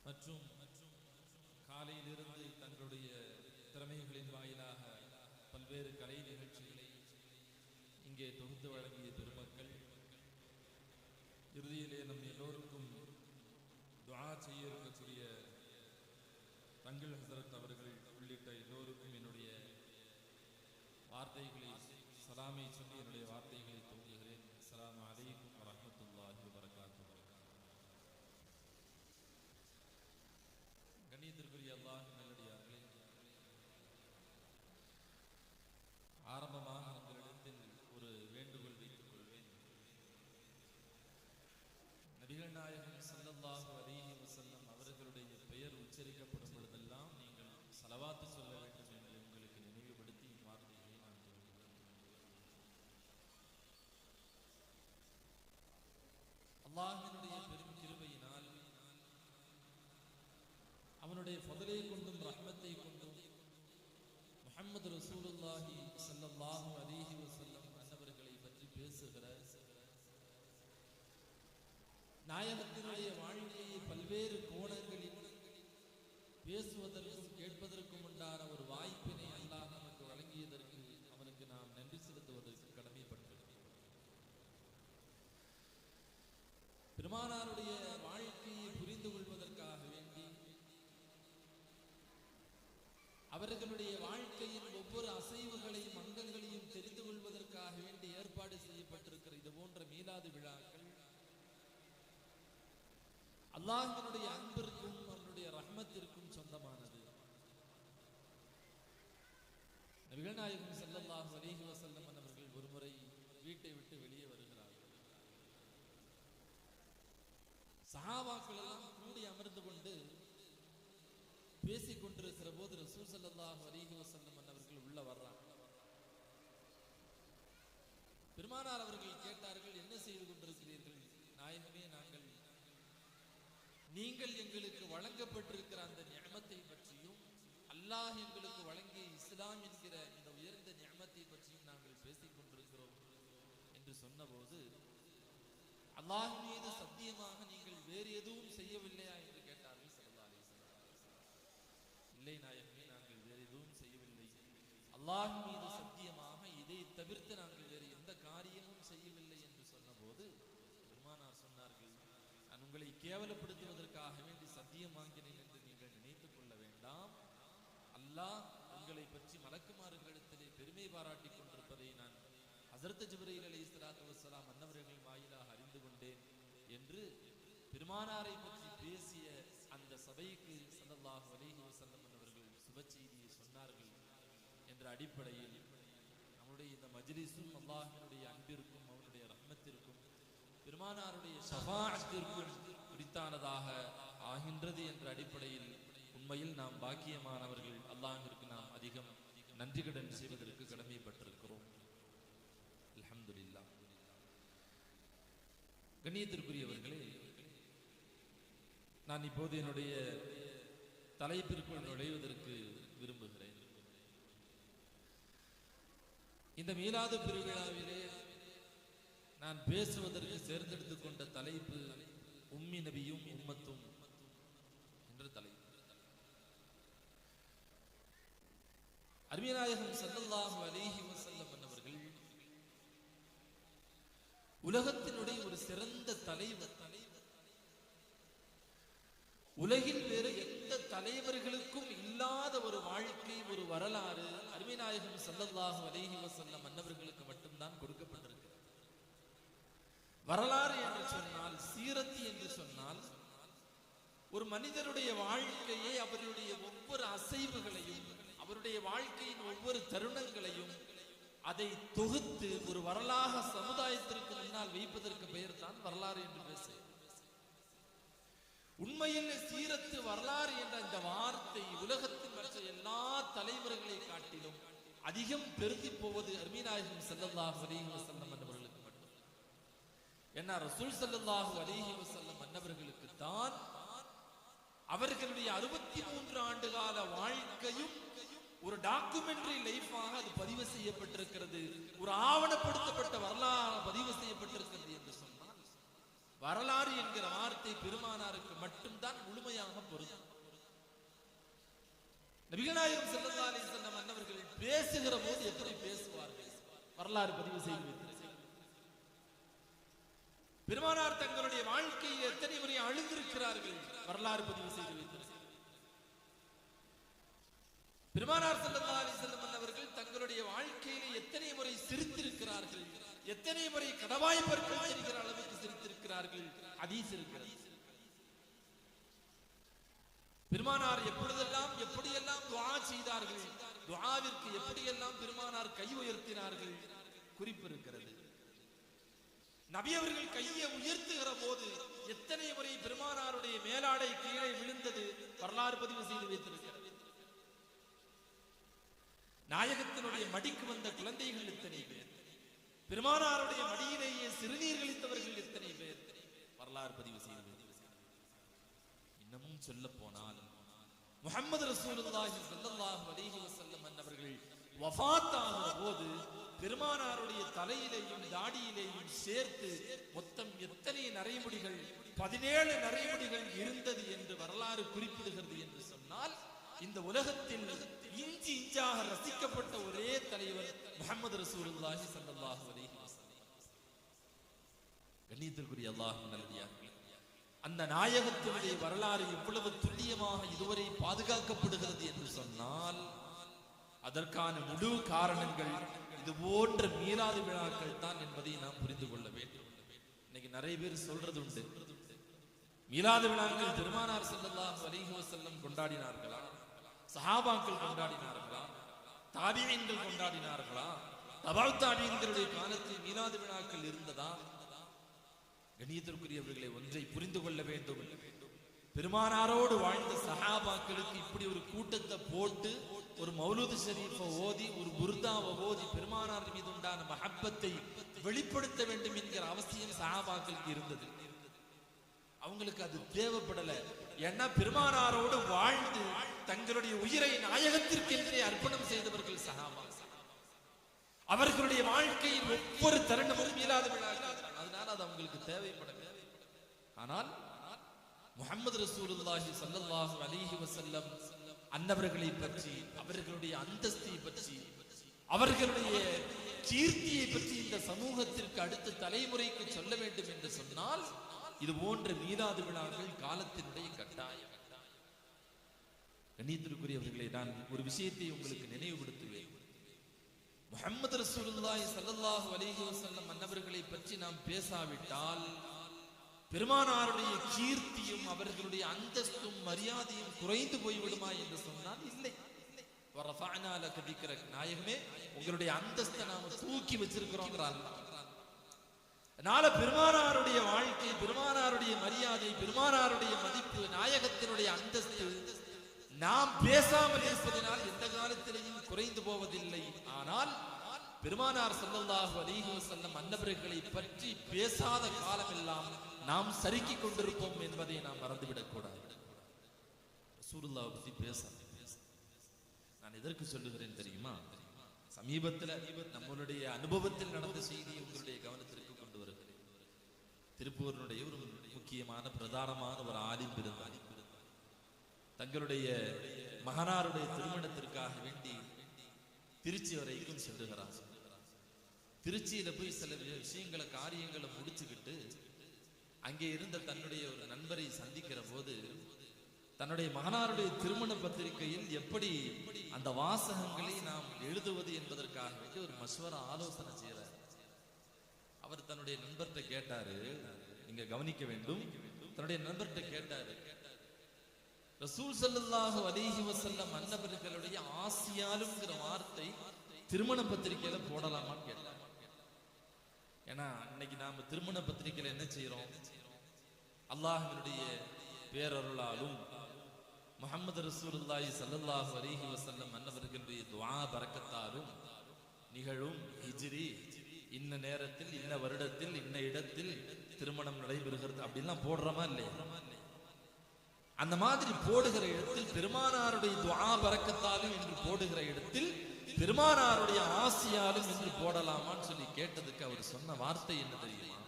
மற்றும் காலையிலிருந்து தங்களுடைய திறமைகளின் வாயிலாக பல்வேறு கலை நிகழ்ச்சிகளை இங்கே தொகுத்து வழங்கிய பெருமக்கள், இறுதியிலே நம் எல்லோருக்கும் துஆ செய்ய இருக்கக்கூடிய தங்கள் ஹஸரத் அவர்கள் உள்ளிட்ட எல்லோருக்கும் என்னுடைய வார்த்தைகளை சலாமை சொல்லி என்னுடைய வார்த்தைகளை துவங்குகிறேன். அஸ்ஸலாமு அலைக்கும் வரஹ்மத்துல்லாஹி வபரகாத்துஹு. கண்ணியத்திற்குரிய அல்லாஹ்வின் நல்லடியார்களே, ஆரம்பமாக உங்களிடத்தில் ஒரு வேண்டுகோள் வைத்துக் கொள்வேன். நபிகள் நாயகம் ஸல்லல்லாஹு அலைஹி வஸல்லம் அவர்களுடைய பெயர் உச்சரிக்கப்படும் பொழுதெல்லாம் நீங்கள் ஸலவாத்து சொல்ல வேண்டும் என்று உங்களுக்கு நினைவுபடுத்தி வார்த்தைகளை நான் சொல்கிறேன். அல்லாஹ்வினுடைய பெரும் கிருபையினால், அவனுடைய ஃபضலை கொண்டும் ரஹ்மத்தை கொண்டும் முஹம்மது ரசூலுல்லாஹி ஸல்லல்லாஹு அலைஹி வஸல்லம் அன்னவர்களை பற்றி பேசுகிற நாயகத்தினுடைய வாழ்க்கையை பல்வேறு கோணங்களில் பேசுவதற்கும் கேட்பதற்கும் உண்டான ஒரு வாய்ப்பினை அல்லாஹ் நமக்கு வழங்கியதற்கு அவனுக்கு நாம் நன்றி செலுத்துவதற்கு கடமைப்பட்டிருக்கிறோம். பெருமானாருடைய வாழ்க்கையை புரிந்து கொள்வதற்காக வேண்டி, அவர்களுடைய வாழ்க்கையின் ஒவ்வொரு அசைவுகளையும் அங்கங்களையும் தெரிந்து கொள்வதற்காக வேண்டி ஏற்பாடு செய்யப்பட்டிருக்கிற இது போன்ற மீலாது விழாக்கள் அல்லாஹ்வினுடைய அன்பிற்கும் அவனுடைய ரஹ்மத்திற்கும் சொந்தமானது. நபிகள் நாயகம் ஸல்லல்லாஹு அலைஹி வஸல்லம் அவர்கள் ஒருமுறை வீட்டை விட்டு வெளியே வருகிறார்கள். சஹாபாக்கள் எல்லாம் கூடி அமர்ந்து கொண்டு பேசிக் கொண்டிருக்கிற போது ரசூல் ஸல்லல்லாஹு அலைஹி வஸல்லம் அவர்கள் உள்ள வர்றாங்க. பெருமானார் அவர்கள் கேட்டார்கள், என்ன செய்து கொண்டிருக்கிறீர்கள்? நாயகமே, நீங்கள் எங்களுக்கு வழங்கப்பட்டிருக்கிற அந்த நிஅமத்தை பற்றியும் அல்லாஹ் எங்களுக்கு வழங்கிய இஸ்லாம் என்கிற இந்த உயர்ந்த நிஅமத்தை பற்றியும் நாங்கள் பேசிக் கொண்டிருக்கிறோம் என்று சொன்னபோது, அல்லாஹ் மீது சத்தியமாக நீங்கள் வேறு எதுவும் செய்யவில்லையா என்று கேட்டார்கள் ஸல்லல்லாஹு அலைஹி வஸல்லம். இல்லை நாயகமே, நாங்கள் வேறு எதுவும் செய்யவில்லை. அல்லாஹ் மீது சத்தியமாக இதை தவிர்த்து நாங்கள் வேறு எந்த காரியமும் செய்யவில்லை என்று சொன்னபோது பெருமானார் சொன்னார்கள், நான் உங்களை கேவலப்படுத்துவதற்காக வேண்டி சத்தியம் வாங்கினேன் என்று நீங்கள் நினைத்துக் கொள்ள வேண்டாம். அல்லாஹ் உங்களை பற்றி மலக்குமார்களிடத்திலே பெருமை பாராட்டிக் கொண்டிருப்பதை நான் ஹஸரத் ஜிப்ரீல் அலைஹிஸ்ஸலாத்து வஸ்ஸலாம் அன்னவர்கள் வாயிலாக அறிந்து கொண்டேன் என்று பெருமானாரை பற்றி பேசிய அந்த சபைக்கு ஸல்லல்லாஹு அலைஹி வஸல்லம் அவர்கள் சுப செய்தியை சொன்னார்கள் என்ற அடிப்படையில் நம்முடைய இந்த மஜ்லிஸும் அல்லாஹ்வினுடைய அன்பிற்கும் அவனுடைய ரஹ்மத்திற்கும் பெருமானாருடைய ஷஃபாஅத்திற்கும் குறித்தானதாக ஆகின்றது என்ற அடிப்படையில் உண்மையில் நாம் பாக்கியமானவர்கள். அல்லாஹ்விற்கு நாம் அதிகம் நன்றி கடன் செய்வதற்கு கடமைப்பட்டிருக்கிறோம். அல்ஹம்துலில்லாஹ். கண்ணியத்திற்குரியவர்களே, நான் இப்போது என்னுடைய தலைப்பிற்குள் நுழைவதற்கு விரும்புகிறேன். இந்த மீலாது பெருவிழாவிலே நான் பேசுவதற்கு தேர்ந்தெடுத்துக் கொண்ட தலைப்பு உம்மி நபியும் உம்மத்தும் என்ற தலைப்பு. அருமைநாயகம் ஸல்லல்லாஹு அலைஹி வஸல்லம் அவர்கள் உலகத்தினுடைய ஒரு சிறந்த தலைவர். உலகில் வேறு எந்த தலைவர்களுக்கும் இல்லாத ஒரு வாழ்க்கை, ஒரு வரலாறு அருமைநாயகம் ஸல்லல்லாஹு அலைஹி வஸல்லம் அன்னவர்களுக்கு மட்டும்தான் கொடுக்கப்பட்டிருக்கிறது. வரலாறு என்று சொன்னால், சீரத்தி என்று சொன்னால், ஒரு மனிதனுடைய வாழ்க்கையை, அவருடைய ஒவ்வொரு அசைவுகளையும், அவருடைய வாழ்க்கையின் ஒவ்வொரு தருணங்களையும் அதை தொகுத்து ஒரு வரலாக சமுதாயத்திற்கு முன்னால் வைப்பதற்கு பெயர் தான் வரலாறு என்று பேச. உண்மையில் சீரத்து வரலாறு என்ற இந்த வார்த்தை உலகத்தின் மற்ற எல்லா தலைவர்களை காட்டிலும் அதிகம் பெருகி போவது அருமைநாயகம் ஸல்லல்லாஹு அலைஹி வஸல்லம் அன்னவர்களுக்கு மட்டும். ஏன்னா ரசூல் ஸல்லல்லாஹு அலைஹி வஸல்லம் அன்னவர்களுக்கு தான் அவர்களுடைய 63 ஆண்டு கால வாழ்க்கையும் ஒரு டாக்குமெண்ட்ரி லைஃபாக அது பதிவு செய்யப்பட்டிருக்கிறது, ஒரு ஆவணப்படுத்தப்பட்ட வரலாறு பதிவு செய்யப்பட்டிருக்கிறது என்று சொன்னால் வரலாறு என்கிற வார்த்தை பெருமானாருக்கு மட்டும்தான் முழுமையாக பொருந்தும். நபிகள் நாயகம் ஸல்லல்லாஹு அலைஹி வஸல்லம் அன்னவர்கள் பேசுகிற போது எப்படி பேசுவார்கள் வரலாறு பதிவு செய்து வைத்திருக்கிறார். பெருமானார் தங்களுடைய வாழ்க்கையில் எத்தனை முறை அழுந்திருக்கிறார்கள் வரலாறு பதிவு செய்து வைத்திருக்கிறார். பெருமானார் ஸல்லல்லாஹு அலைஹி வஸல்லம் அன்னவர்கள் தங்களுடைய வாழ்க்கையிலே எத்தனை முறை சிரித்திருக்கிறார்கள், எத்தனை முறை கடவாய் பற்கள் தெரிகிற அளவுக்கு சிரித்திருக்கிறார்கள் ஹதீஸ் இருக்கிறது. பெருமானார் எப்பொழுதெல்லாம் எப்படியெல்லாம் துஆ செய்தார்கள், துஆவிற்கு எப்படியெல்லாம் பெருமானார் கை உயர்த்தினார்கள் குறிப்பு இருக்கிறது. நபி அவர்கள் கையை உயர்த்துகிற போது எத்தனை முறை பெருமானாருடைய மேலாடை கீழே விழுந்தது வரலாறு பதிவு செய்து வைத்திருக்கிறது. நாயகத்தினுடைய மடிக்கு வந்த குழந்தைகள் எத்தனை பேர், பெருமானாருடைய மடியிலேயே சிறுநீர் கழித்தவர்கள் எத்தனை பேர் வரலாறு பதிவு செய்து வைத்திருக்கிறது. இன்னமும் சொல்ல போனால் முஹம்மது ரசூலுல்லாஹி ஸல்லல்லாஹு அலைஹி வஸல்லம் அவர்கள் வஃபாத் ஆகிற போது பெருமானாருடைய தலையிலேயும் தாடியிலேயும் சேர்த்து மொத்தம் எத்தனை நரைமுடிகள், 17 நரைமுடிகள் இருந்தது என்று வரலாறு குறிப்பிடுகிறது என்று சொன்னால், இந்த உலகத்தில் இஞ்சி இஞ்சாக ரசிக்கப்பட்ட ஒரே தலைவர் முஹம்மது ரசூலுல்லாஹி ஸல்லல்லாஹு அலைஹி வஸல்லம். கண்ணியத்திற்குரிய அல்லாஹ்வின் நல்லடியார்களே, அந்த நாயகத்தினுடைய வரலாறு எவ்வளவு துல்லியமாக இதுவரை பாதுகாக்கப்படுகிறது என்று சொன்னால், அதற்கான முழு காரணங்கள் இது போன்ற மீலாது விழாக்கள் தான் என்பதை நாம் புரிந்து கொள்ள வேண்டும். இன்னைக்கு நிறைய பேர் சொல்றது உண்டு, மீலாது விழாக்கள் பெருமானார் ஸல்லல்லாஹு அலைஹி வஸல்லம் கொண்டாடினார்களா, சஹாபாக்கள் கொண்டாடினார்களா, தாபிஈன்கள் கொண்டாடினார்களா, தபஅத் தாபிஈன்களுடைய காலத்தில் மீலாது விழாக்கள் இருந்ததா? கண்ணியத்திற்குரியவர்களை ஒன்றை புரிந்து கொள்ள வேண்டும், பெருமானாரோடு வாழ்ந்த சஹாபாக்களுக்கு இப்படி ஒரு கூட்டத்தை போட்டு ஒரு மௌலூது ஷரீஃபை ஓதி ஒரு புர்தாவை ஓதி பெருமானார் மீது உண்டான மஹப்பத்தை வெளிப்படுத்த வேண்டும் என்கிற அவசியம் சஹாபாக்களுக்கு இருந்தது. அவங்களுக்கு அது தேவைப்படல. ஏன்னா பெருமானாரோடு வாழ்ந்து தங்களுடைய உயிரை நாயகத்திற்கென்றே அர்ப்பணம் செய்தவர்கள் சஹாபா. அவர்களுடைய வாழ்க்கையின் ஒவ்வொரு தருணமும் மீலாது விழாக்கள், அதனால அது அவங்களுக்கு தேவைப்படல. ஆனால் முஹம்மது ரசூலுல்லாஹி ஸல்லல்லாஹு அலைஹி வஸல்லம் அன்னவர்களை பற்றி, அவர்களுடைய அந்தஸ்தை பற்றி, அவர்களுடைய கீர்த்தியை பற்றி இந்த சமூகத்திற்கு அடுத்த தலைமுறைக்கு சொல்ல வேண்டும் என்று சொன்னால், இது போன்ற மீலாது விழாக்கள் காலத்தினுடைய கட்டாயம். கண்ணியத்திற்குரியவர்களை, நான் ஒரு விஷயத்தை உங்களுக்கு நினைவுபடுத்துவேன். முஹம்மது ரசூலுல்லாஹி ஸல்லல்லாஹு அலைஹி வஸல்லம் அன்னவர்களை பற்றி நாம் பேசாவிட்டால் பெருமானாருடைய கீர்த்தியும் அவர்களுடைய அந்தஸ்தும் மரியாதையும் குறைந்து போய்விடுமா என்று சொன்னால் இல்லை. வரஃபஅனா லக திக்ரக், நாயகமே உங்களுடைய அந்தஸ்தை நாம தூக்கி வச்சிருக்கிறோம்ங்கறாங்க. அதனால பெருமானாருடைய வாழ்க்கை, பெருமானாருடைய மரியாதை, பெருமானாருடைய மதிப்பு, நாயகத்தினுடைய அந்தஸ்து நாம் பேசாமல் இருப்பதனால் எந்த காலத்திலேயும் குறைந்து போவதில்லை. ஆனால் பெருமானார் ஸல்லல்லாஹு அலைஹி வஸல்லம் அன்னவர்களை பற்றி பேசாத காலமெல்லாம் நாம் சறுக்கிக் கொண்டிருப்போம் என்பதை நாம் மறந்துவிடக் கூடாது. ரசூலுல்லாஹ் பத்தி பேச நான் எதற்கு சொல்லுகிறேன் தெரியுமா? சமீபத்தில் நம்மளுடைய அனுபவத்தில் நடந்த செய்தியை உங்களுடைய கவனத்திற்கு கொண்டு வருகிறேன். திருப்பூரினுடைய ஒரு முக்கியமான பிரதானமான ஒரு ஆலிம் இருந்தார். தங்களுடைய மகனாருடைய திருமணத்திற்காக வேண்டி திருச்சி வரைக்கும் செல்லுகிறார். திருச்சியில போய் சில விஷயங்களை காரியங்களை முடிச்சுக்கிட்டு அங்கே இருந்த தன்னுடைய ஒரு நண்பரை சந்திக்கிற போது தன்னுடைய மகனாருடைய திருமண பத்திரிகையில் எப்படி அந்த வாசகங்களை நாம் எழுதுவது என்பதற்காக வேண்டி ஒரு மஸ்வரா ஆலோசனை செய்யறார். அவர் தன்னுடைய நண்பர்கிட்ட கேட்டாரு, நீங்க கவனிக்க வேண்டும், தன்னுடைய நண்பர்கிட்ட கேட்டாரு, ரசூல் ஸல்லல்லாஹு அலைஹி வஸல்லம் அன்னவர்களுடைய ஆசியாலும்ங்கிற வார்த்தை திருமண பத்திரிகையில போடலாமான்னு கேட்டார். ஏன்னா இன்னைக்கு நாம திருமண பத்திரிகையில என்ன செய்யறோம்? அல்லாஹ்வினுடைய பேரருளாலும் முஹம்மது ரசூலுல்லாஹி ஸல்லல்லாஹு அலைஹி வஸல்லம் அன்னவர்களுடைய துஆ பரக்கத்தாலும் நிகழும் ஹிஜ்ரி இன்ன நேரத்தில் இன்ன வருடத்தில் இன்ன இடத்தில் திருமணம் நடைபெறுகிறது அப்படின்லாம் போடுறோமா இல்லையா? அந்த மாதிரி போடுகிற இடத்தில் பெருமானாருடைய துஆ பரக்கத்தாலும் என்று போடுகிற இடத்தில் பெருமானாருடைய ஆசியாலும் என்று போடலாமான்னு சொல்லி கேட்டதுக்கு அவர் சொன்ன வார்த்தை என்ன தெரியுமா?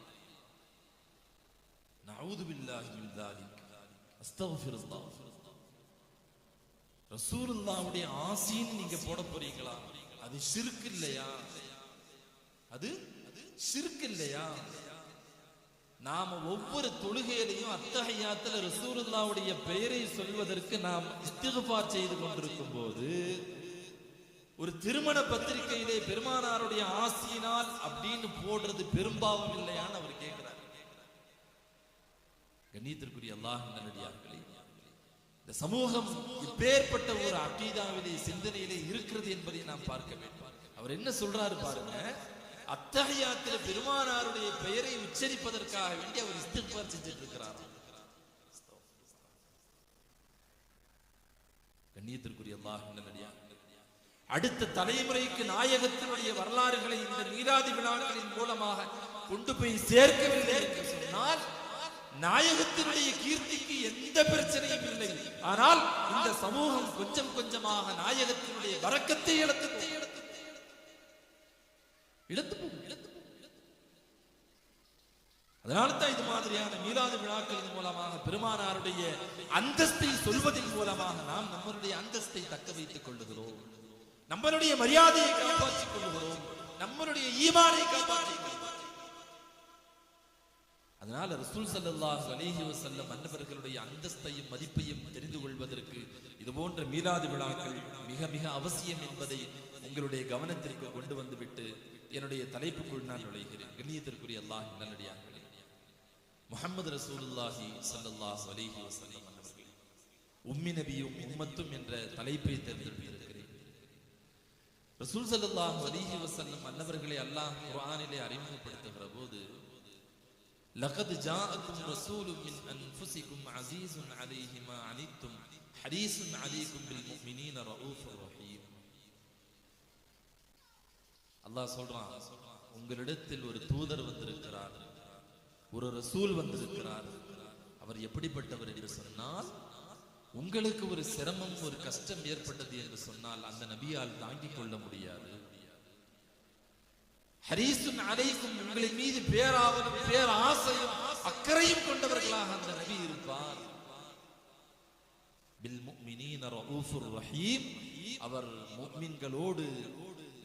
அஊது பில்லாஹி மின் தாலிக், அஸ்தக்ஃபிருல்லாஹ். ரசூலுல்லாஹ்வுடைய ஆசீன் நீங்க போட போறீங்களா? அது ஷிர்க் இல்லையா? அது ஷிர்க் இல்லையா? நாம ஒவ்வொரு தொழுகையிலையும் அத்தஹியாத்துல ரசூலுல்லாஹ்வுடைய பெயரை சொல்வதற்கு நாம் இஸ்திக்ஃபார் செய்து கொண்டிருக்கும் போது ஒரு திருமண பத்திரிகையிலே பெருமானாருடைய ஆசியினால் அப்படின்னு போடுறது பெரும்பாவம் இல்லையான்னு அவர் கேட்கிறார். கண்ணியத்திற்குரிய அல்லாஹ்வின் நல்லடியார்களே, இந்த சமூகம் இப்பேற்பட்ட ஒரு அகீதாவிலே சிந்தனையிலே இருக்கிறது என்பதை நாம் பார்க்க வேண்டும். அவர் என்ன சொல்றாரு பாருங்க, அத்தஹியாத்தில் பெருமானாருடைய பெயரை உச்சரிப்பதற்காக வேண்டி அவர் இஸ்திக்ஃபார் செஞ்சிட்டு இருக்கிறார். கண்ணியத்திற்குரிய அல்லாஹ்வின் நல்லடியார்களே, அடுத்த தலைமுறைக்கு நாயகத்தினுடைய வரலாறுகளை இந்த மீலாது விழாக்களின் மூலமாக கொண்டு போய் சேர்க்கவில்லை என்று சொன்னால் நாயகத்தினுடைய கீர்த்திக்கு எந்த பிரச்சனையும் இல்லை. ஆனால் இந்த சமூகம் கொஞ்சம் கொஞ்சமாக நாயகத்தினுடைய வரக்கத்தை இழந்து அதனால தான் இது மாதிரியான மீலாது விழாக்களின் மூலமாக பெருமானாருடைய அந்தஸ்தை சொல்வதன் மூலமாக நாம் நம்மளுடைய அந்தஸ்தை தக்க வைத்துக் கொள்ளுகிறோம், நம்மளுடைய மரியாதையை காப்பாற்றிக் கொள்ளுகிறோம், நம்மளுடைய ஈமானை காப்பாற்றிக் கொள்ளுகிறோம். அதனால ரசூல் ஸல்லல்லாஹு அலைஹி வஸல்லம் அன்னவர்களுடைய அந்தஸ்தையும் மதிப்பையும் தெரிந்து கொள்வதற்கு இது போன்ற மீலாது விழாக்கள் மிக மிக அவசியம் என்பதை உங்களுடைய கவனத்திற்கு கொண்டு வந்துவிட்டு என்னுடைய தலைப்புக்குள் நான் நுழைகிறேன். கண்ணியத்திற்குரிய அல்லாஹ்வின் நல்லடியார்களே, முஹம்மது ரசூலுல்லாஹி ஸல்லல்லாஹு அலைஹி வஸல்லம் அன்னவர்கள் உம்மி நபியும் உம்மத்தும் என்ற தலைப்பை தேர்ந்தெடுத்திருக்கிறேன். ரசூல் ஸல்லல்லாஹு அலைஹி வஸல்லம் அன்னவர்களை அல்லாஹ் குர்ஆனிலே அறிமுகப்படுத்துகிற போது லகத் ஜாஅக்கும் ரசூலும் மின் அன்ஃபுசிக்கும் அஸீஸுன் அலைஹி மா அனித்தும் ஹரீஸுன் அலைக்கும் பில் முஃமினீன ரഊஃபுர் ரஹீம். அல்லாஹ் சொல்றான், உங்களிடத்தில் ஒரு தூதர் வந்திருக்கிறார், ஒரு ரசூல் வந்திருக்கிறார். அவர் எப்படிப்பட்டவர் என்று சொன்னால், உங்களுக்கு ஒரு சிரமம் ஒரு கஷ்டம் ஏற்பட்டது என்று சொன்னால் அந்த நபியால் தாங்கிக் கொள்ள முடியாது. ஹரீசுன் அலைக்கும், உங்களை மீது பேராவலும் பேராசையும் அக்கறையும் கொண்டவர்களாக அந்த நபி இருப்பார். பில் முஃமினீன ரഊஃபுர் ரஹீம், அவர் முஃமின்களோடு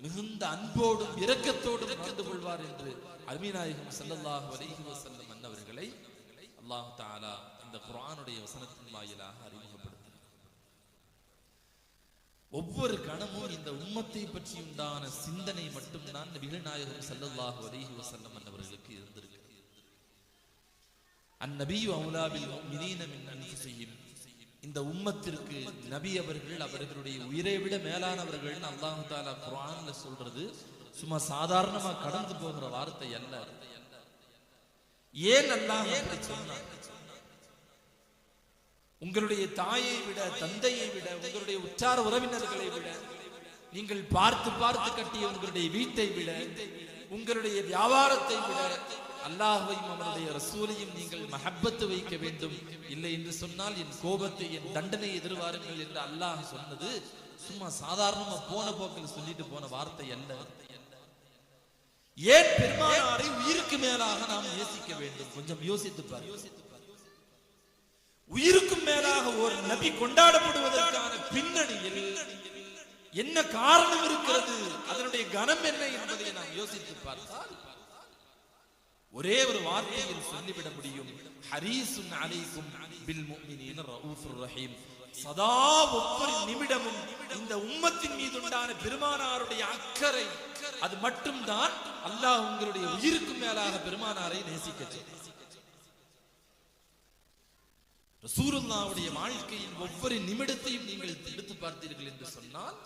மிகுந்த அன்போடும் இரக்கத்தோடும் நடந்து கொள்வார் என்று அருமைநாயகம் ஸல்லல்லாஹு அலைஹி வஸல்லம் அன்னவர்களை அல்லாஹ் தஆலா இந்த குர்ஆனுடைய வசனத்தின் வாயிலாக அறிமுகப்படுத்தினார். ஒவ்வொரு கணமும் இந்த உம்மத்தை பற்றி உண்டான சிந்தனை மட்டும்தான் நபிகள் நாயகம் ஸல்லல்லாஹு அலைஹி வஸல்லம் அன்னவர்களுக்கு இருந்திருக்கிறது. அந்நபியு அவுலா பில் முஃமினீன மின் அன்ஃபுஸிஹிம், இந்த உம்மத்திற்கு நபி அவர்கள் அவர்களுடைய உயிரை விட மேலானவர்கள் அல்லாஹ் தஆலா குர்ஆன்ல சொல்றது சும்மா சாதாரணமா கடந்து போகிற வார்த்தை அல்ல. ஏன் அல்லாஹ் அப்படி சொன்னான்? உங்களுடைய தாயை விட, தந்தையை விட, உங்களுடைய உற்றார் உறவினர்களை விட, நீங்கள் பார்த்து பார்த்து கட்டிய உங்களுடைய வீட்டை விட, உங்களுடைய வியாபாரத்தை விட அல்லாஹ்வையும் அவருடைய ரசூலையும் நீங்கள் மஹப்பத்து வைக்க வேண்டும். இல்லை என்று சொன்னால் என் கோபத்தை, என் தண்டனை எதிர்வாருங்கள் என்று அல்லாஹ் சொன்னது சும்மா சாதாரணமா போன போக்கில் சொல்லிட்டு போன வார்த்தை அல்ல. ஏன் பெருமானாரை உயிருக்கு மேலாக நாம் நேசிக்க வேண்டும்? கொஞ்சம் யோசித்து பாருங்கள். உயிருக்கும் மேலாக ஒரு நபி கொண்டாடப்படுவதற்கான பின்னணியில் என்ன காரணம் இருக்கிறது, அதனுடைய கனம் என்ன என்பதை நாம் யோசித்து பார்த்தால் ஒரே ஒரு வார்த்தையில் சொல்லிவிட முடியும். ஹரீசுன் அலைக்கும் பில் முஃமினீன ரഊஃபுர் ரஹீம். சதா ஒவ்வொரு நிமிடமும் இந்த உம்மத்தின் மீது உண்டான பெருமானாருடைய அக்கறை, அது மட்டும்தான் அல்லாஹ் உங்களுடைய உயிருக்கு மேலாக பெருமானாரை நேசிக்க சொன்னார். ரசூலுல்லாஹ்வுடைய வாழ்க்கையின் ஒவ்வொரு நிமிடத்தையும் நீங்கள் எடுத்து பார்த்தீர்கள் என்று சொன்னால்,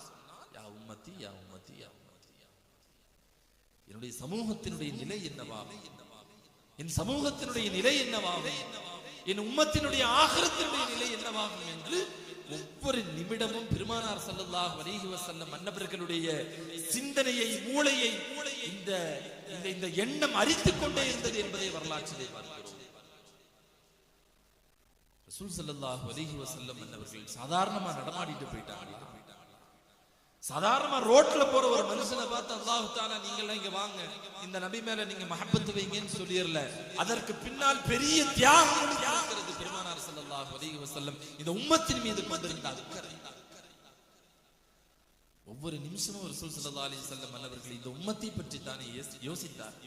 யா உம்மத்தி யா உம்மத்தி யா உம்மத்தி, என்னுடைய சமூகத்தினுடைய நிலை என்னவாகும், என் சமூகத்தினுடைய நிலை என்னவாகும், என் உம்மத்தினுடைய ஆகிரத்தினுடைய நிலை என்னவாகும் என்று ஒவ்வொரு நிமிடமும் பெருமானார் ஸல்லல்லாஹு அலைஹி வஸல்லம் அன்னவர்களுடைய சிந்தனையை, மூளையை இந்த இந்த எண்ணம் அரித்துக் கொண்டே இருந்தது என்பதை வரலாற்றிலே பார்க்கிறோம். ரசூல் ஸல்லல்லாஹு அலைஹி வஸல்லம் அன்னவர்கள் சாதாரணமா நடமாடிட்டு போயிட்டாங்களா? சாதாரணமா ரோட்ல போற ஒரு மனுஷனை பார்த்து அல்லாஹ் தஆலா நீங்கெல்லாம் இங்க வாங்க, இந்த நபி மேல நீங்க மஹப்பத் வைங்கன்னு சொல்லிரல. அதற்கு பின்னால் பெரிய தியாகம் இருக்கிறது. பெருமானார் ஸல்லல்லாஹு அலைஹி வஸல்லம் இந்த உம்மத்தின் மீது கொண்டிருந்த அக்கறை. ஒவ்வொரு நிமிஷமும் ரசூல் ஸல்லல்லாஹு அலைஹி வஸல்லம் அவர்கள் இந்த உம்மத்தை பற்றி தானே யோசித்தார்.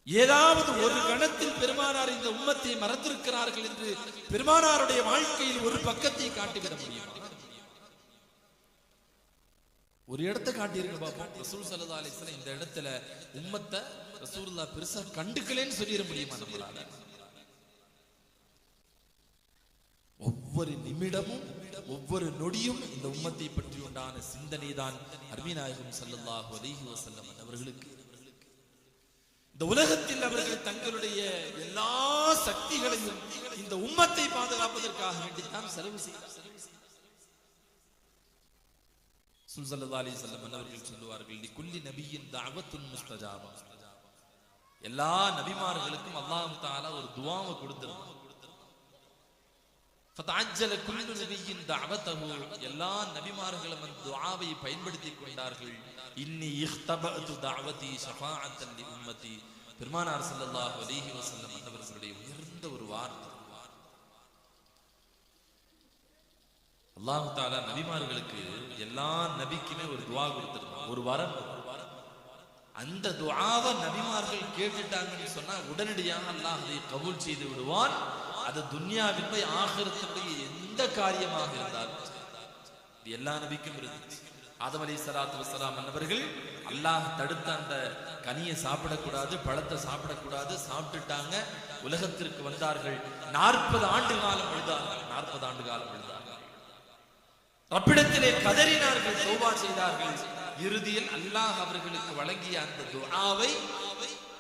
ஏதாவது ஒரு கணத்தில் பெருமானார் இந்த உம்மத்தை மறந்திருக்கிறார்கள் என்று பெருமானாருடைய வாழ்க்கையில் ஒரு பக்கத்தை காட்டிவிட முடியும். ஒரு இடத்தை காட்டியிருக்க பாப்போம். ரசூல் ஸல்லல்லாஹு அலைஹி வஸல்லம் இந்த இடத்துல உம்மத்தை ரசூலுல்லாஹ் பெருசா கண்டுக்கலன்னு சொல்லிட முடியுமா நம்மளால? ஒவ்வொரு நிமிடமும் ஒவ்வொரு நொடியும் இந்த உம்மத்தை பற்றி உண்டான சிந்தனை தான் அருமை நாயகம் ஸல்லல்லாஹு அலைஹி வஸல்லம் அவர்களுக்கு. இந்த உலகத்தில் அவர்கள் தங்களுடைய எல்லா சக்திகளையும் இந்த உம்மத்தை பாதுகாப்பதற்காக வேண்டித்தான் செலவு செய்தார். ஸல்லல்லாஹு அலைஹி வஸல்லம் அவர்கள் சொல்லுவார்கள், லிகுல்லி நபியின் தஅவத்துன் முஸ்தஜாபா. எல்லா நபிமார்களுக்கும் அல்லாஹ் தஆலா ஒரு துஆவை கொடுத்திருந்தார். ஃபதஅஜ்ஜல குல்லு நபியின் தஅவதஹு. எல்லா நபிமார்களும் அந்த துஆவை பயன்படுத்திக் கொண்டார்கள். இன்னி இஹ்தபஅது தஅவதி ஷஃபாஅத்தன் லி உம்மதி. பெருமானார் ஸல்லல்லாஹு அலைஹி வஸல்லம் அவர்களுடைய உயர்ந்த ஒரு வார்த்தை. அல்லாஹ் தஆலா நபிமார்களுக்கு எல்லா நபிக்குமே ஒரு துஆ கொடுத்திருக்கான், ஒரு வரம். அந்த துஆவை நபிமார்கள் கேட்டுட்டாங்கன்னு சொன்னா உடனடியாக அல்லாஹ் அதை கபூல் செய்து விடுவான். அது துன்யாவினுடைய ஆகிரத்தினுடைய எந்த காரியமாக இருந்தாலும் எல்லா நபிக்கும் இருந்துச்சு. ஆதம் அலைஹிஸ்ஸலாத்து வஸ்ஸலாம் அவர்கள் அல்லாஹ் தடுத்த அந்த கனியை சாப்பிடக்கூடாது, பழத்தை சாப்பிடக்கூடாது, சாப்பிட்டுட்டாங்க. உலகத்திற்கு வந்தார்கள். 40 ஆண்டு காலம் அழுதார்கள். 40 ஆண்டு காலம் அழுதார்கள். ரப்பிடத்திலே கதறினார்கள், தௌபா செய்தார்கள். இறுதியில் அல்லாஹ் அவர்களுக்கு வழங்கிய அந்த துஆவை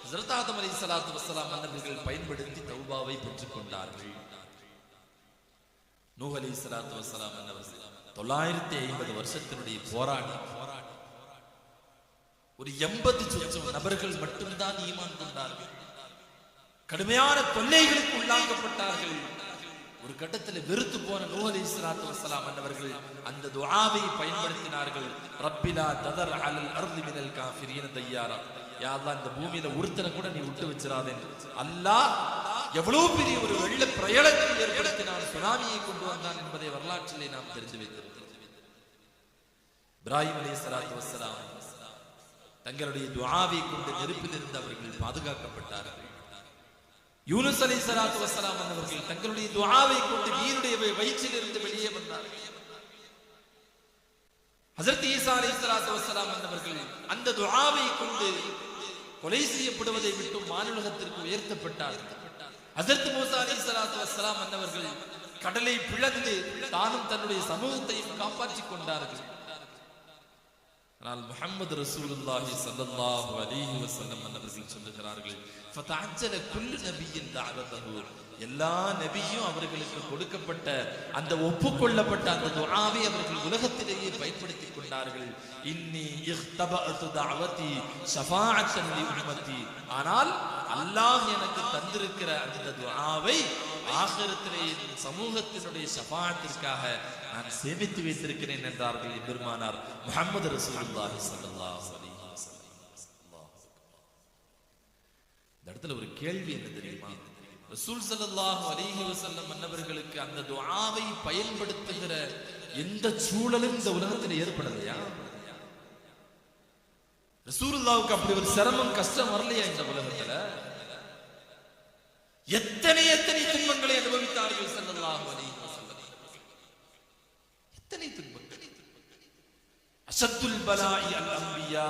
ஹஜ்ரத் ஆதம் அலைஹிஸ்ஸலாத்து வஸ்ஸலாம் அவர்கள் பயன்படுத்தி தௌபாவை பெற்றுக் கொண்டார்கள். நூஹ் அலைஹிஸ்ஸலாத்து வஸ்ஸலாம் அவர்கள் 950 வருஷத்தினுடைய போராட்டம். ஒரு 80 நபர்கள் மட்டும்தான் ஈமான் கொண்டார்கள். கடுமையான தொல்லைகளுக்கு உள்ளாக்கப்பட்டார்கள். ஒரு கட்டத்தில் வெறுத்து போன நூஹ் அலைஹிஸ்ஸலாத்து வஸ்ஸலாம் அவர்கள் அந்த துஆவை பயன்படுத்தினார்கள். ரப்பிலா ததர் அலல் அர்தி மினல் காஃபிரீன தய்யாரா. யா அல்லாஹ், இந்த பூமியில ஒருத்தனை கூட நீ விட்டு வச்சிராதே. அல்லாஹ் எவ்வளவு பெரிய ஒரு வெள்ள பிரளயத்தை ஏற்படுத்தினான், சுனாமியை கொண்டு வந்தான் என்பதை வரலாற்றிலே நாம் தெரிந்து வைத்திருக்கிறோம். இப்ராஹிம் அலைஹிஸ்ஸலாத்து வஸ்ஸலாம் தங்களுடைய துஆவை கொண்டு நெருப்பில் இருந்து அவர்கள் பாதுகாக்கப்பட்டார்கள். யூனுஸ் அலைஹிஸ்ஸலாத்து வஸ்ஸலாம் அவர்கள் தங்களுடைய துஆவை கொண்டு மீனுடைய வயிற்றில் இருந்து வெளியே வந்தார்கள். ஹஜ்ரத் ஈசா அலைஹிஸ்ஸலாத்து வஸ்ஸலாம் அவர்கள் அந்த துஆவை கொண்டு கொலை செய்யப்படுவதை விட்டு மானுலகத்திற்கு உயர்த்தப்பட்டார்கள். ஹஜ்ரத் மூசா அலைஹிஸ்ஸலாத்து வஸ்ஸலாம் அவர்கள் கடலை பிளந்து தானும் தன்னுடைய சமூகத்தையும் காப்பாற்றிக் கொண்டார்கள். ஆனால் முஹம்மது ரசூலுல்லாஹி ஸல்லல்லாஹு அலைஹி வஸல்லம் அவர்கள் சொல்லுகிறார்கள், ஃபதஅஜ்ஜல குல்லு நபியின் தஅவதஹு. எல்லா நபியும் அவர்களுக்கு கொடுக்கப்பட்ட அந்த ஒப்புக்கொள்ளப்பட்ட அந்த துஆவை அவர்கள் உலகத்திலேயே பயன்படுத்திக் கொண்டார்கள். இன்னி இஹ்தபஅது தஅவதி ஷஃபாஅத்தன் லி உம்மதி. ஆனால் அல்லாஹ் எனக்கு தந்திருக்கிற அந்த துஆவை ஆகிரத்திலே சமூகத்தினுடைய ஷஃபாஅத்திற்காக நான் சேமித்து வைத்திருக்கிறேன் என்றார்கள் பெருமானார் முஹம்மது ரசூலுல்லாஹி ஸல்லல்லாஹு அலைஹி வஸல்லம். இந்த இடத்துல ஒரு கேள்வி என்ன தெரியுமா? ரசூல் ஸல்லல்லாஹு அலைஹி வஸல்லம் அன்னவர்களுக்கு அந்த துஆவை பயன்படுத்துகிற எந்த சூழலும் இந்த உலகத்தில் ஏற்படலையா? ரசூலுல்லாஹ்வுக்கு அப்படி ஒரு சிரமம் கஷ்டம் வரலையா இந்த உலகத்துல? எத்தனை துன்பங்களை அனுபவித்தார்கள் ஸல்லல்லாஹு அலைஹி வஸல்லம். எத்தனை துன்பங்கள். அஷத்துல் பலாஇ அல் அன்பியா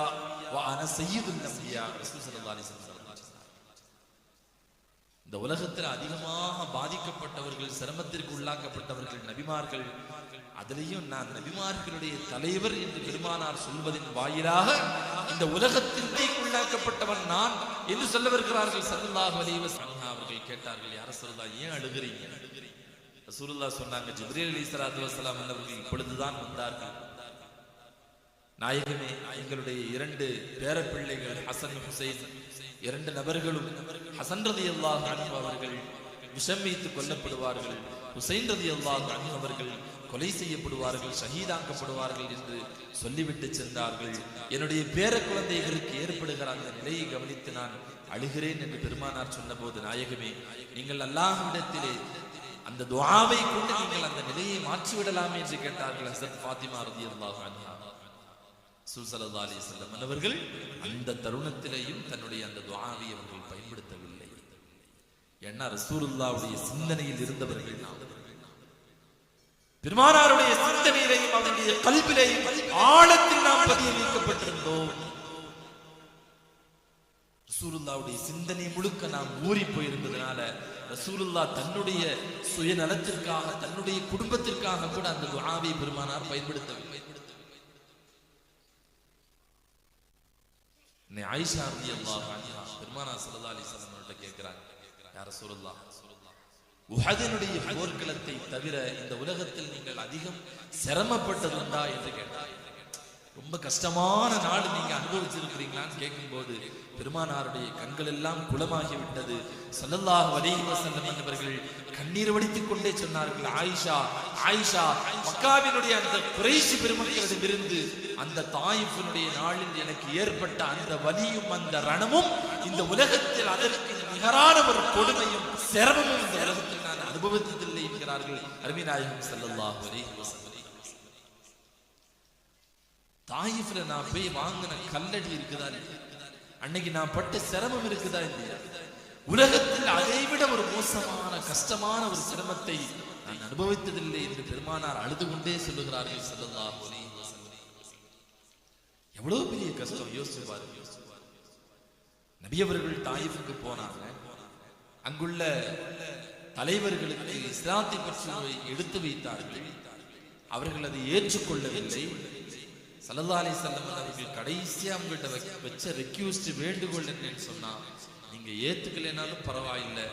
வ அன சய்யிதுல் அன்பியா. ரசூல் ஸல்லல்லாஹு அலைஹி வஸல்லம் இந்த உலகத்தில் அதிகமாக பாதிக்கப்பட்டவர்கள், சிரமத்திற்கு உள்ளாக்கப்பட்டவர்கள் நபிமார்கள். அதிலேயும் நான் நபிமார்களுடைய தலைவர் என்று பெருமானார் சொல்வதின் வாயிலாக இந்த உலகத்திற்கு உள்ளாக்கப்பட்டவன் நான் என்று சொல்ல வருகிறார்கள் ஸல்லல்லாஹு அலைஹி வஸல்லம். அவர்கள் கேட்டார்கள், யா ரசூலுல்லாஹ், ஏன் அழுகிறீங்க? ரசூலுல்லாஹ் சொன்னாங்க, ஜிப்ரீல் அலைஹிஸ்ஸலாத்து வஸ்ஸலாம் அவர்கள் இப்பொழுதுதான் வந்தார்கள். நாயகமே, எங்களுடைய 2 பேரப்பிள்ளைகள் ஹசன் ஹுசைன் 2 நபர்களும் ஹசன் ரலியல்லாஹு அன்ஹு அவர்கள் விஷம் வைத்து கொல்லப்படுவார்கள். ஹுசைன் ரலியல்லாஹு அன்ஹு அவர்கள் கொலை செய்யப்படுவார்கள், ஷஹீதாக்கப்படுவார்கள் என்று சொல்லிவிட்டு சென்றார்கள். என்னுடைய பேர குழந்தைகளுக்கு ஏற்படுகிற அந்த நிலையை கவனித்து நான் அழுகிறேன் என்று பெருமானார் சொன்ன போது, நாயகமே, நீங்கள் அல்லாஹ்விடத்திலே அந்த துஆவை கொண்டு நீங்கள் அந்த நிலையை மாற்றிவிடலாமே என்று கேட்டார்கள். ஹஸரத் ஃபாத்திமா ரலியல்லாஹு அன்ஹா. ரசூல் ஸல்லல்லாஹு அலைஹி வஸல்லம் அவர்கள் அந்த தருணத்திலேயும் தன்னுடைய அந்த துஆவை அவர்கள் பயன்படுத்தவில்லை. ஏன்னா ரசூலுல்லாஹ்வுடைய சிந்தனையில் இருந்தவர்கள் நாம். பெருமானாருடைய சிந்தனையிலேயும் அவருடைய கல்விலேயும் ஆழத்தில் நாம் பதிய வைக்கப்பட்டிருந்தோம். ரசூலுல்லாஹ்வுடைய சிந்தனை முழுக்க நாம் ஊறி போயிருந்ததனால ரசூலுல்லாஹ் தன்னுடைய சுயநலத்திற்காக, தன்னுடைய குடும்பத்திற்காக கூட அந்த துஆவை பெருமானார் பயன்படுத்தவில்லை. ஆயிஷா ரலியல்லாஹு அன்ஹா பெருமானார் ஸல்லல்லாஹு அலைஹி வஸல்லம் அவர்கிட்ட கேக்குறாங்க, யா ரசூலுல்லாஹ், உஹதினுடைய போர்க்களத்தை தவிர இந்த உலகத்தில் நீங்கள் அதிகம் சிரமப்பட்டதுண்டா என்று கேட்டார். ரொம்ப கஷ்டமான நாடு நீங்க அனுபவிச்சிருக்கிறீங்களான்னு கேட்கும்போது பெருமானாருடைய கண்கள் எல்லாம் குளமாகி விட்டது. ஸல்லல்லாஹு அலைஹி வஸல்லம் அவர்கள் கண்ணீர் வடித்துக் கொண்டே சொன்னார்கள், ஆயிஷா, ஆயிஷா, மக்காவினுடைய அந்த குறைஷி பெருமக்களிடமிருந்து அந்த தாயிஃபினுடைய நாளில் எனக்கு ஏற்பட்ட அந்த வலியும் அந்த ரணமும் இந்த உலகத்தில் அதற்கு நிகரான ஒரு கொடுமையும் சிரமமும் இந்த உலகத்தில் நான் அனுபவித்ததில்லை என்கிறார்கள் அருமை நாயகம் ஸல்லல்லாஹு அலைஹி வஸல்லம். தாயிஃப்ல நான் போய் வாங்கின கல்லடி இருக்குதா இல்லையா, அன்னைக்கு நான் பட்ட சிரமம் இருக்குதா இல்லையா, உலகத்தில் அதைவிட ஒரு மோசமான கஷ்டமான ஒரு சிரமத்தை நான் அனுபவித்ததில்லை என்று பெருமானார் அழுது கொண்டே சொல்லுகிறார்கள் ஸல்லல்லாஹு அலைஹி வஸல்லம். எவ்வளவு பெரிய கஷ்டம் யோசிச்சு பாருங்க. நபி அவர்கள் தாயிஃபுக்கு போனாங்க. அங்குள்ள தலைவர்களுக்கு இஸ்லாத்தை பற்றி எடுத்து வைத்தார்கள். அவர்கள் அதை ஏற்றுக்கொள்ளவில்லை. ஸல்லல்லாஹு அலைஹி வஸல்லம் அவர்கள் கடைசியா அவங்கள்ட்ட வச்ச ரெக்யூஸ்ட் வேண்டுகோள் என்னன்னு சொன்னா, நீங்க ஏத்துக்கலைனாலும் பரவாயில்லை,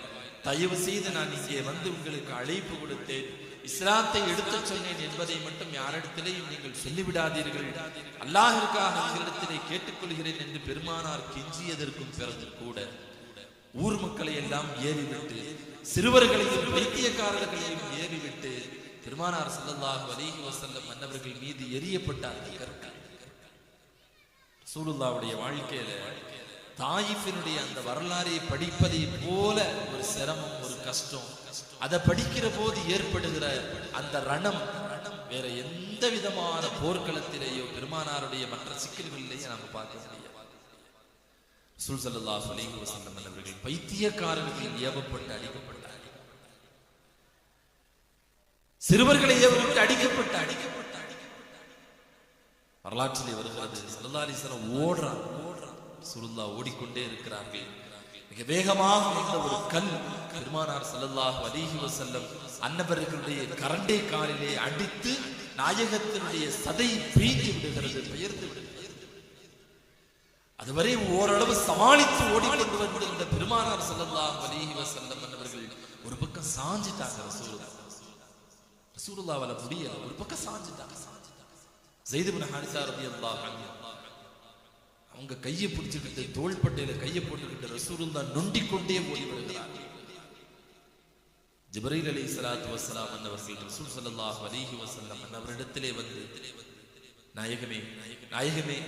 தயவு செய்து நான் இங்கே வந்து உங்களுக்கு அழைப்பு கொடுத்தேன், இஸ்லாத்தை எடுத்து சொன்னேன் என்பதை மட்டும் யாரிடத்திலேயும் நீங்கள் சொல்லிவிடாதீர்கள், அல்லாஹ்விற்காக உங்களிடத்திலே கேட்டுக்கொள்கிறேன் என்று பெருமானார் கெஞ்சியதற்கும் பிறகு கூட ஊர் மக்களை எல்லாம் ஏறிவிட்டு, சிறுவர்களையும் பைத்தியக்காரர்களையும் ஏறிவிட்டு பெருமானார் ஸல்லல்லாஹு அலைஹி வஸல்லம் மன்னவர்கள் மீது எரியப்பட்ட அந்த கற்கள். ரசூலுல்லாஹ்வுடைய வாழ்க்கையில தாயிஃபினுடைய அந்த வரலாறை படிப்பதை போல ஒரு சிரமம், ஒரு கஷ்டம், அதை படிக்கிற போது ஏற்படுகிற அந்த ரணம் வேற எந்த விதமான போர்க்களத்திலேயோ பெருமானாருடைய மற்ற சிக்கல்களிலேயே நாம பார்க்க முடியாது. ரசூல் ஸல்லல்லாஹு அலைஹி வஸல்லம் அவர்கள் பைத்தியக்காரர்கள் ஏவப்பட்டு அடிக்கப்பட்டார். சிறுவர்களை ஏவப்பட்டு அடிக்கப்பட்டார். வரலாற்றிலே வருகிறது, ஸல்லல்லாஹு அலைஹி வஸல்லம் ஓடுறான், ரசூலுல்லாஹ் ஓடிக்கொண்டே இருக்கிறார்கள். மிக வேகமாக வந்த ஒரு கல் பெருமானார் ஸல்லல்லாஹு அலைஹி வஸல்லம் அன்னவர்களுடைய கரண்டை காலிலே அடித்து நாயகத்தினுடைய சதை பீங்கி விடுகிறது, பெயர்ந்து விடுகிறது. அதுவரை ஓரளவு சமாளித்து ஓடிக்கொண்டு வந்திருந்த பெருமானார் ஸல்லல்லாஹு அலைஹி வஸல்லம் அன்னவர்கள் ஒரு பக்கம் சாஞ்சிட்டாங்க. ரசூலுல்லாஹ்வால முடியல, ஒரு பக்கம் சாஞ்சிட்டாங்க. ஸைத் இப்னு ஹாரிஸா ரலியல்லாஹு அன்ஹு அவங்க கையை பிடிச்சுக்கிட்டு தோள்பட்டையில கையை போட்டுக்கிட்டு ரசூலுல்லாஹ் நொண்டிக் கொண்டே ஓடி வருகிறார். ஜிப்ரீல் அலைஹிஸ்ஸலாத்து வஸ்ஸலாம் அவர்கள் ரசூல் ஸல்லல்லாஹு அலைஹி வஸல்லம் அவரிடத்திலே வந்து, நாயகமே, நாயகமே,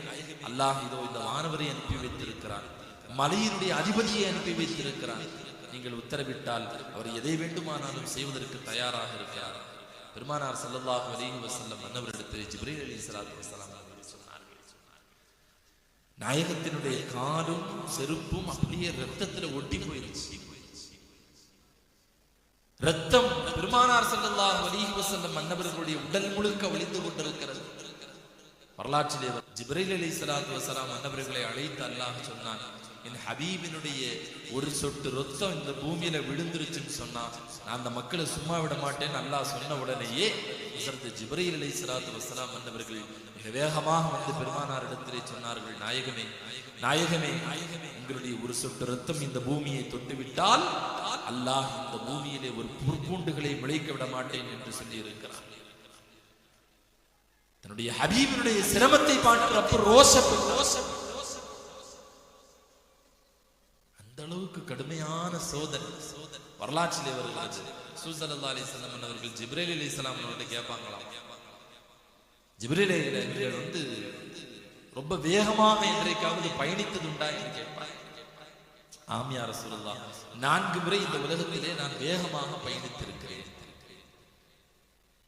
அல்லாஹ் இதோ இந்த வானவரை அனுப்பி வைத்திருக்கிறார், மலையினுடைய அதிபதியை அனுப்பி வைத்திருக்கிறார், நீங்கள் உத்தரவிட்டால் அவர் எதை வேண்டுமானாலும் செய்வதற்கு தயாராக இருக்கிறார். பெருமானார் ஸல்லல்லாஹு அலைஹி வஸல்லம் அவரிடத்திலே ஜிப்ரீல் அலைஹிஸ்ஸலாத்து வஸ்ஸலாம் சொன்னார்கள், நாயகத்தினுடைய காலும் செருப்பும் அப்படியே ரத்தத்துல ஒட்டி போயிருச்சு. ரத்தம் பெருமானார் ஸல்லல்லாஹு அலைஹி வஸல்லம் அன்னவர்களுடைய உடல் முழுக்க ஒளிந்து கொண்டிருக்கிறது. வரலாற்றிலே ஜிப்ரீல் அலைஹிஸ்ஸலாத்து வஸ்ஸலாம் அன்னவர்களை அழைத்து அல்லாஹ் சொன்னான், என் ஹபீபினுடைய ஒரு சொட்டு ரத்தம் இந்த பூமியில விழுந்துருச்சுன்னு சொன்னா நான் அந்த மக்களை சும்மா விட மாட்டேன்னு அல்லாஹ் சொன்ன உடனேயே ஹஸரத் ஜிப்ரீல் அலைஹிஸ்ஸலாத்து வஸ்ஸலாம் அன்னவர்கள் மிக வேகமாக வந்து பெருமானார் இடத்திலே சொன்னார்கள், நாயகமே, நாயகமே, உங்களுடைய ஒரு சொட்டு ரத்தம் இந்த பூமியை தொட்டுவிட்டால் அல்லாஹ் இந்த பூமியிலே ஒரு புற்பூண்டுகளை விளைக்க விட மாட்டேன் என்று சொல்லி இருக்கிறார். தன்னுடைய ஹபீபினுடைய சிரமத்தை பார்க்கிறப்ப ரோஷம் அந்த அளவு அளவுக்கு கடுமையான சோதனை வரலாற்றிலே வருகிறது. ரசூல் ஸல்லல்லாஹு அலைஹி வஸல்லம் அவர்கள் ஜிப்ரீல் அலைஹிஸ்ஸலாம் அவர்கிட்ட கேட்பாங்களாம், ஜிப்ரீலே நீங்கள் வந்து ரொம்ப வேகமாக என்றைக்காவது பயணித்தது உண்டா என்று கேட்பார். ஆம் யா ரசூலல்லாஹ், 4 முறை இந்த உலகத்திலே நான் வேகமாக பயணித்திருக்கிறேன்.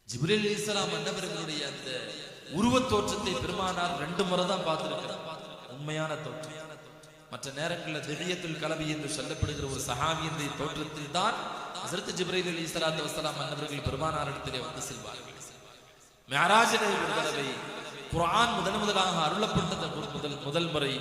ஜிப்ரீல் அலைஹிஸ்ஸலாம் அன்னவர்களுடைய அந்த உருவத் தோற்றத்தை பெருமானார் 2 முறை தான் பார்த்திருக்கிறார். உண்மையான தோற்றம். மற்ற நேரங்களில் திவ்யத்துல் கலவி என்று சொல்லப்படுகிற ஒரு சஹாபியினுடைய தோற்றத்தில் தான் ஹஸரத் ஜிப்ரீல் அலைஹிஸ்ஸலாத்து வஸ்ஸலாம் அன்னவர்கள் பெருமானாரிடத்திலே வந்து செல்வார்கள். மிஅராஜிலே ஒரு தடவை, குர்ஆன் முதலாக அருளப்பட்டது முதல் முறை,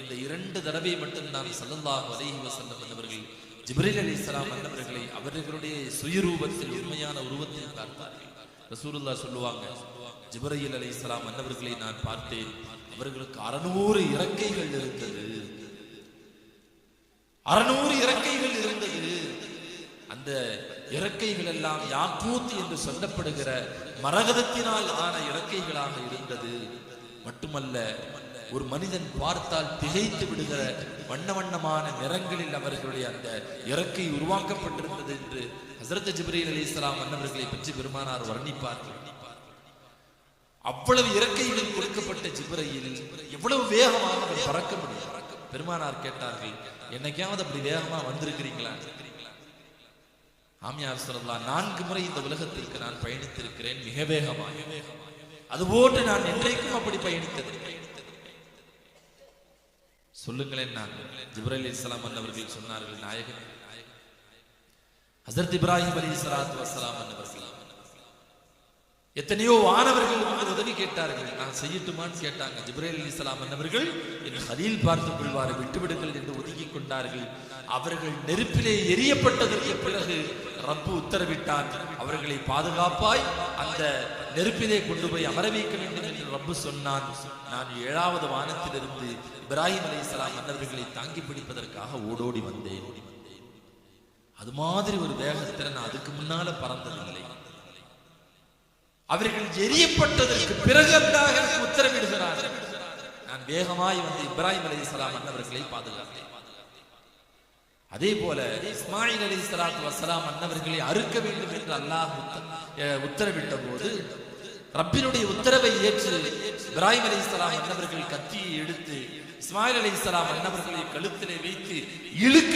இந்த 2 தடவை மட்டும் தான் ஸல்லல்லாஹு அலைஹி வஸல்லம் அன்னவர்கள் ஜிப்ரீல் அலைஹிஸ்ஸலாம் அன்னவர்களை அவர்களுடைய சுயரூபத்தில், உண்மையான உருவத்தில் பார்த்தார்கள். ரசூலுல்லாஹ் சொல்லுவாங்க, ஜிப்ரீல் அலைஹிஸ்ஸலாம் அன்னவர்களை நான் பார்த்தேன், அவர்களுக்கு 600 இறக்கைகள் இருந்தது. 600 இறக்கைகள் இருந்தது. அந்த இறக்கைகள் எல்லாம் யாக்கூத் என்று சொல்லப்படுகிற மரகதத்தினால் ஆன இறக்கைகளாக இருந்தது. மட்டுமல்ல, ஒரு மனிதன் பார்த்தால் திகைத்து விடுகிற வண்ண வண்ணமான நிறங்களில் அவர்களுடைய அந்த இறக்கை உருவாக்கப்பட்டிருந்தது என்று ஹஸரத் ஜிப்ரீல் அலைஹிஸ்ஸலாம் அன்னவர்களை பற்றி பெருமானார் வர்ணிப்பார்கள். அவ்வளவு இறக்கைகள் கொடுக்கப்பட்ட ஜிப்ரீல் எவ்வளவு வேகமாக அவர் பறக்க முடியும்? பெருமானார் கேட்டார்கள், என்னைக்காவது அப்படி வேகமா வந்திருக்கிறீங்களா? ஆம் யா ரசூலல்லாஹ், 4 முறை இந்த உலகத்திற்கு நான் பயணித்திருக்கிறேன், மிக வேகமாக. அதுபோன்று நான் என்றைக்கும் அப்படி பயணித்தது. சொல்லுங்களேன். நான் ஜிப்ரீல் அலைஹிஸ்ஸலாம் அன்னவர்கள் சொன்னார்கள், நாயகன் ஹஸரத் இப்ராஹிம் அலைஹிஸ்ஸலாத்து வஸ்ஸலாம் அன்னவர்கள் எத்தனையோ வானவர்கள் வந்து உதவி கேட்டார்கள், நான் செய்யட்டுமான்னு கேட்டாங்க. ஜிப்ரீல் அலைஹிஸ்ஸலாம் அன்னவர்கள் என் கலீல் பார்த்துக் கொள்வாரை விட்டுவிடுங்கள் என்று ஒதுக்கிக் கொண்டார்கள். அவர்கள் நெருப்பிலே எரியப்பட்டதற்கு பிறகு ரப்பு உத்தரவிட்டான், அவர்களை பாதுகாப்பாய் அந்த நெருப்பிலே கொண்டு போய் அமர வைக்க வேண்டும் என்று ரப்பு சொன்னான். நான் 7வது வானத்திலிருந்து இப்ராஹிம் அலைஹிஸ்ஸலாம் அன்னவர்களை தாங்கி பிடிப்பதற்காக ஓடோடி வந்தேன். அது மாதிரி ஒரு வேகத்தில் நான் அதுக்கு முன்னால பறந்ததில்லை. அவர்கள் எரியப்பட்டதற்கு பிறகு அல்லாஹ் எனக்கு உத்தரவிடுகிறார்கள், நான் வேகமாய் வந்து இப்ராஹிம் அலைஹிஸ்ஸலாம் அன்னவர்களை பாதுகாத்தேன். அதே போல இஸ்மாயில் அலைஹிஸ்ஸலாத்து வஸ்ஸலாம் அன்னவர்களை அறுக்க வேண்டும் என்று அல்லாஹ் உத்தரவிட்ட போது ரப்பினுடைய உத்தரவை ஏற்று இப்ராஹிம் அலைஹிஸ்ஸலாம் அன்னவர்கள் கத்தியை எடுத்து இஸ்மாயில் அலைஹிஸ்ஸலாம் அன்னவர்களை கழுத்திலே வைத்து இழுக்க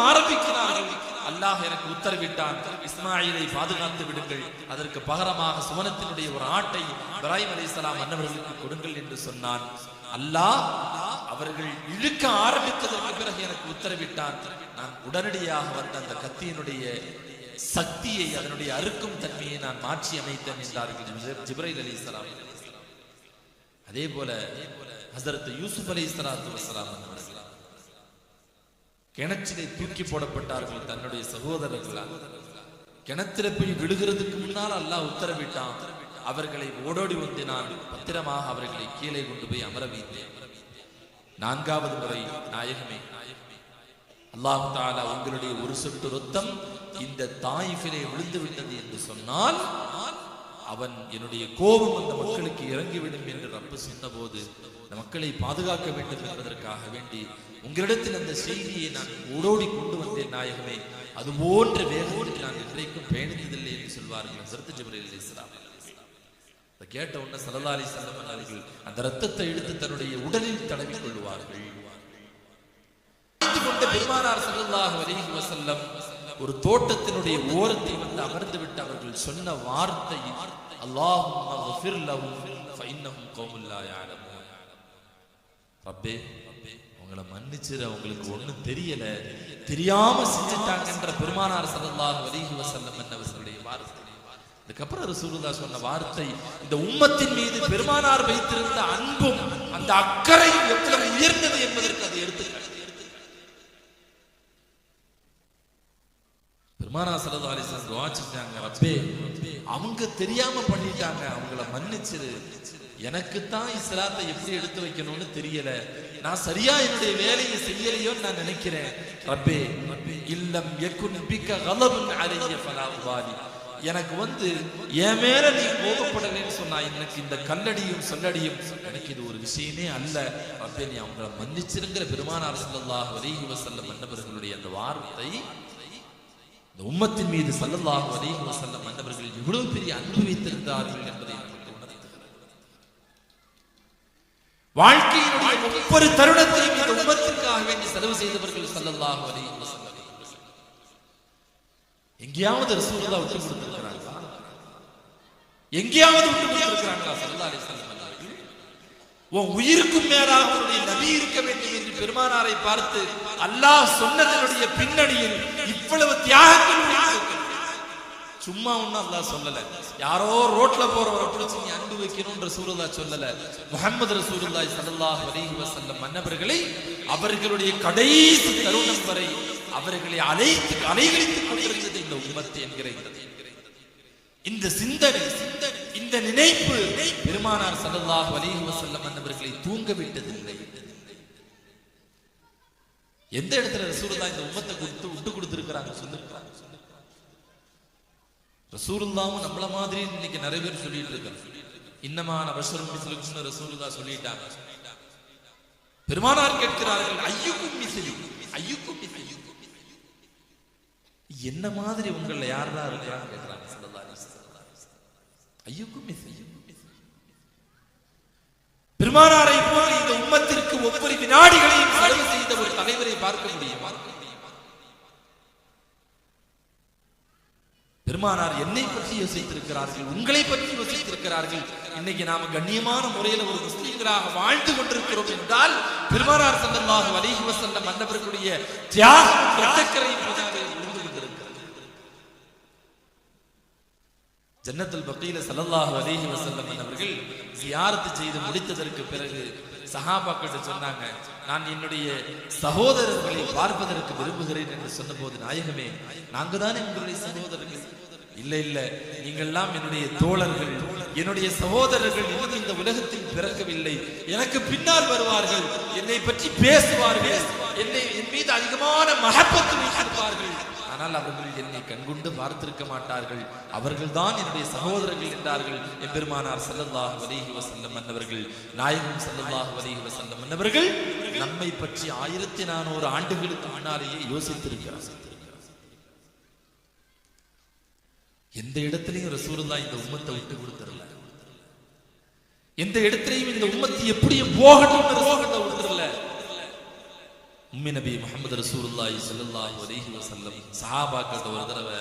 ஆரம்பிக்கிறார்கள். அல்லாஹ் எனக்கு உத்தரவிட்டான், இஸ்மாயிலை பாதுகாத்து விடுங்கள், அதற்கு பகரமாக சுவனத்தினுடைய ஒரு ஆட்டை இப்ராஹிம் அலைஹிஸ்ஸலாம் அன்னவர்களுக்கு கொடுங்கள் என்று சொன்னான். அல்லாஹ் அவர்கள் இழுக்க ஆரம்பித்ததற்கு பிறகு எனக்கு உத்தரவிட்டான். நான் உடனடியாக வந்த அந்த கத்தியினுடைய சக்தியை, அதனுடைய அறுக்கும் தன்மையை நான் மாற்றி அமைத்தேன் என்றார்கள் ஜிப்ரீல் அலைஹிஸ்ஸலாம். அதே போல ஹஸரத் யூசுப் அலைஹிஸ்ஸலாத்து வஸ்ஸலாம் கிணற்றிலே தூக்கி போடப்பட்டார்கள் தன்னுடைய சகோதரர்களால். கிணற்றில போய் விழுகிறதுக்கு முன்னால் அல்லாஹ் உத்தரவிட்டான். அவர்களை ஓடோடி வந்து நான் பத்திரமாக அவர்களை கீழே கொண்டு போய் அமர வைத்தேன். 4வது முறை, நாயகமே, அல்லாஹ் தஆலா உங்களுடைய ஒரு சொட்டு ரத்தம் இந்த தாயிஃபிலே விழுந்து விட்டது என்று சொன்னால் அவன் என்னுடைய கோபம் அந்த மக்களுக்கு இறங்கிவிடும் என்று ரப்பு சொன்னபோது அந்த மக்களை பாதுகாக்க வேண்டும் என்பதற்காக வேண்டி உங்களிடத்தில் அந்த செய்தியை நான் ஓடோடி கொண்டு வந்தேன் நாயகமே. அது போன்ற வேகத்தில் நான் என்றைக்கும் பயணித்ததில்லை என்று சொல்வார்கள் ஹஸரத் ஜிப்ரீல் அலைஹிஸ்ஸலாம். அதை கேட்ட உடனே ஸல்லல்லாஹு அலைஹி வஸல்லம் அவர்கள் அந்த ரத்தத்தை எடுத்து தன்னுடைய உடலில் தடவிக் கொள்வார்கள். பெருமானார் ஸல்லல்லாஹு அலைஹி வஸல்லம் ஒரு தோட்டத்தினுடைய ஓரத்தில் வந்து அமர்ந்து விட்டு அவர்கள் சொன்ன வார்த்தை, அல்லாஹும்ம ஃகிர் லஹும் ஃபஇன்னஹும் கௌமுல் லா யஅலமூன். ரப்பே, அவங்கள மன்னிச்சிரு, அவங்களுக்கு ஒண்ணும் தெரியல, தெரியாம செஞ்சிட்டாங்கன்ற பெருமானார் ஸல்லல்லாஹு அலைஹி வஸல்லம் அவர்களுடைய வார்த்தை. அதுக்கப்புறம் ரசூலுல்லாஹ் சொன்ன வார்த்தை, இந்த உம்மத்தின் மீது பெருமானார் வைத்திருந்த அன்பும் அந்த அக்கறையும் எவ்வளவு உயர்ந்தது என்பதற்கு அது எடுத்துக்காட்டு. பெருமானார் ஸல்லல்லாஹு அலைஹி வஸல்லம் துஆ செஞ்சாங்க, ரப்பே அவங்க தெரியாம பண்ணிட்டாங்க, அவங்கள மன்னிச்சிரு, எனக்கு தான் இஸ்லாத்தை எப்படி எடுத்து வைக்கணும்னு தெரியல, நான் சரியா என்னுடைய வேலையை செய்யலையோன்னு நான் நினைக்கிறேன். ரப்பே இல்லம் யகுன் பிக கலபுன் அலைய ஃபலா உபாலி, எனக்கு என் மேல நீ கோபப்படலைன்னு சொன்னா எனக்கு இந்த கல்லடியும் சொல்லடியும் எனக்கு இது ஒரு விஷயமே அல்ல. அப்ப நீ அவங்களை மன்னிச்சிருங்கிற பெருமானார் ஸல்லல்லாஹு அலைஹி வஸல்லம் மன்னவர்களுடைய அந்த வார்த்தை இந்த உம்மத்தின் மீது ஸல்லல்லாஹு அலைஹி வஸல்லம் மன்னவர்கள் எவ்வளவு பெரிய அன்பு வைத்திருந்தார்கள் என்பதை நமக்கு உணர்த்துகிறது. வாழ்க்கையினுடைய ஒவ்வொரு தருணத்தையும் இந்த உம்மத்திற்காக வேண்டி செலவு செய்தவர்கள் ஸல்லல்லாஹு அலைஹி வஸல்லம். எங்கேயாவது ரசூலுல்லாஹ் விட்டு கொடுத்திருக்கிறாங்களா? எங்கேயாவது விட்டு கொடுத்திருக்கிறாங்களா? ஸல்லல்லாஹு அலைஹி வஸல்லம் உன் உயிருக்கும் மேலாக உன்னுடைய நபி இருக்க வேண்டும் என்று பெருமானாரை பார்த்து அல்லாஹ் சொன்னதனுடைய பின்னணியில் இவ்வளவு தியாகங்கள் சும்மா ஒன்னும் அல்லாஹ் சொல்லல. யாரோ ரோட்ல போறவரை பிடிச்சி நீ அன்பு வைக்கணும் ரசூலுல்லாஹ் சொல்லல. முஹம்மது ரசூலுல்லாஹி ஸல்லல்லாஹு அலைஹி வஸல்லம் மன்னவர்களை அவர்களுடைய கடைசி தருணம் வரை அவர்களை அலைகழித்துக் கொண்டிருந்தது இந்த உம்மத்து என்கிற இந்த சிந்தனை, இந்த நினைப்பு பெருமானார் ஸல்லல்லாஹு அலைஹி வஸல்லம் மன்னவர்களை தூங்க விட்டதில்லை. எந்த இடத்துல ரசூலுல்லாஹ் இந்த உம்மத்தை விட்டு கொடுத்திருக்கிறாங்க சொல்லிருக்காங்க. ரசூலுல்லாஹ் நம்மள மாதிரி இன்னைக்கு நிறைய பேர் சொல்லிட்டு இருக்காங்க. இன்னமான பஷரும் மிஸ்லுக்கும் ரசூலுல்லாஹ் சொல்லிட்டாங்க. பெருமானார் கேட்கிறார்கள் ஐயுக்கும் மிஸ்லி, ஐயுக்கும் மிஸ்லி, என்ன மாதிரி உங்கள யாரெல்லாம் இருக்கிறாங்க கேட்கிறாங்க ஸல்லல்லாஹு அலைஹி வஸல்லம். ஐயுக்கும் மிஸ்லி, பெருமானாரை போல இந்த உம்மத்திற்கு ஒவ்வொரு வினாடிகளையும் செலவு செய்த ஒரு தலைவரை பார்க்க முடியுமா? பெருமானார் என்னை பற்றி யோசித்திருக்கிறார்கள், உங்களை பற்றி யோசித்திருக்கிறார்கள். இன்னைக்கு நாம கண்ணியமான முறையில் ஒரு முஸ்லிம்களாக வாழ்ந்து கொண்டிருக்கிறோம் என்றால் பெருமானார் ஸல்லல்லாஹு அலைஹி வஸல்லம் மன்னவர்களுடைய தியாகம் பிரதக்கரை ஜன்னத்துல் பக்கீல ஸல்லல்லாஹு அலைஹி வஸல்லம் அவர்கள் ஜியாரத் செய்து முடித்ததற்கு பிறகு சஹாபாக்கள் சொன்னாங்க, நான் என்னுடைய சகோதரர்களை பார்ப்பதற்கு விரும்புகிறேன் என்று சொன்னபோது, நாயகமே நாங்க தான் எங்களுடைய சகோதரர்கள். இல்ல இல்ல, நீங்கள்லாம் என்னுடைய தோழர்கள், என்னுடைய சகோதரர்கள் இன்னும் இந்த உலகத்தில் பிறக்கவில்லை, எனக்கு பின்னால் வருவார்கள், என்னை பற்றி பேசுவார்கள், என் மீது அதிகமான மஹப்பத் வைத்திருப்பார்கள். ஆனால் அவர்கள் என்னை கண்கொண்டு பார்த்திருக்க மாட்டார்கள், அவர்கள் தான் என்னுடைய சகோதரர்கள் என்றார்கள் எம்பெருமானார் ஸல்லல்லாஹு அலைஹி வஸல்லம் மன்னவர்கள். நாயகம் ஸல்லல்லாஹு அலைஹி வஸல்லம் மன்னவர்கள் நம்மை பற்றி 1400 ஆண்டுகளுக்கு முன்னாலேயே யோசித்திருக்கிறார்கள். எந்த இடத்திலையும் ரசூலுல்லாஹ் இந்த உம்மத்தை விட்டு கொடுத்துறல. எந்த இடத்திலையும் இந்த உம்மத்தை எப்படியும் போகட்டும் விட்டுறல. உம்மி நபி முஹம்மது ரசூலுல்லாஹி ஸல்லல்லாஹு அலைஹி வஸல்லம் சஹாபாக்கள் ஒரு தடவை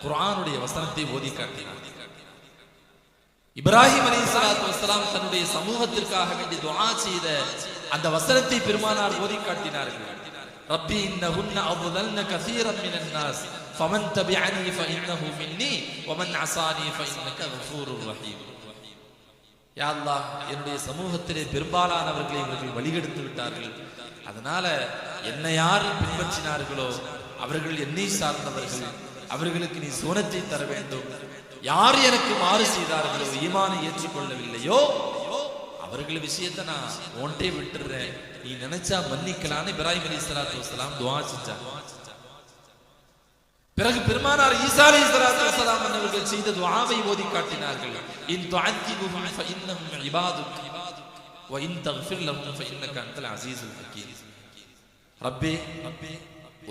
குர்ஆனுடைய வசனத்தை ஓதி காட்டினார். இப்ராஹிம் அலைஹிஸ்ஸலாத்து வஸ்ஸலாம் தன்னுடைய சமூகத்திற்காக வேண்டி துஆ செய்த அந்த வசனத்தை பெருமானார் ஓதி காட்டினார்கள். ரப்பி இன்னஹுன்ன அضللن كثيرا من الناس فمن تبعني فانه مني ومن عصاني فانك غفور رحيم. யா அல்லாஹ், என்னுடைய சமூகத்திலே பெரும்பாலானவர்களை இவர்கள் வழிகெடுத்து விட்டார்கள், அதனால என்னை யார் பின்பற்றினார்களோ அவர்கள் என்னை சார்ந்தவர்கள், அவர்களுக்கு நீ சுவனத்தை தர வேண்டும். யார் எனக்கு மாறு செய்தார்களோ, ஈமானை ஏற்றுக்கொள்ளவில்லையோ அவர்கள் விஷயத்தை நான் ஒன்றை விட்டுறேன், நீ நினைச்சா மன்னிக்கலான்னு இப்ராஹிம் அலைஹிஸ்ஸலாத்து வஸ்ஸலாம் துஆ செஞ்சாங்க. பிறகு பெருமானார் ஈசா அலைஹிஸ்ஸலாத்து வஸ்ஸலாம் அவர்கள் செய்த துஆவை ஓதி காட்டினார்கள். இன் துஅத்திபுஹும் ஃபஇன்னஹும் இபாதுக் வ இன் தக்ஃபிர் லஹும் ஃபஇன்னக அன்தல் அஸீஸுல் ஹக்கீம். ரப்பே,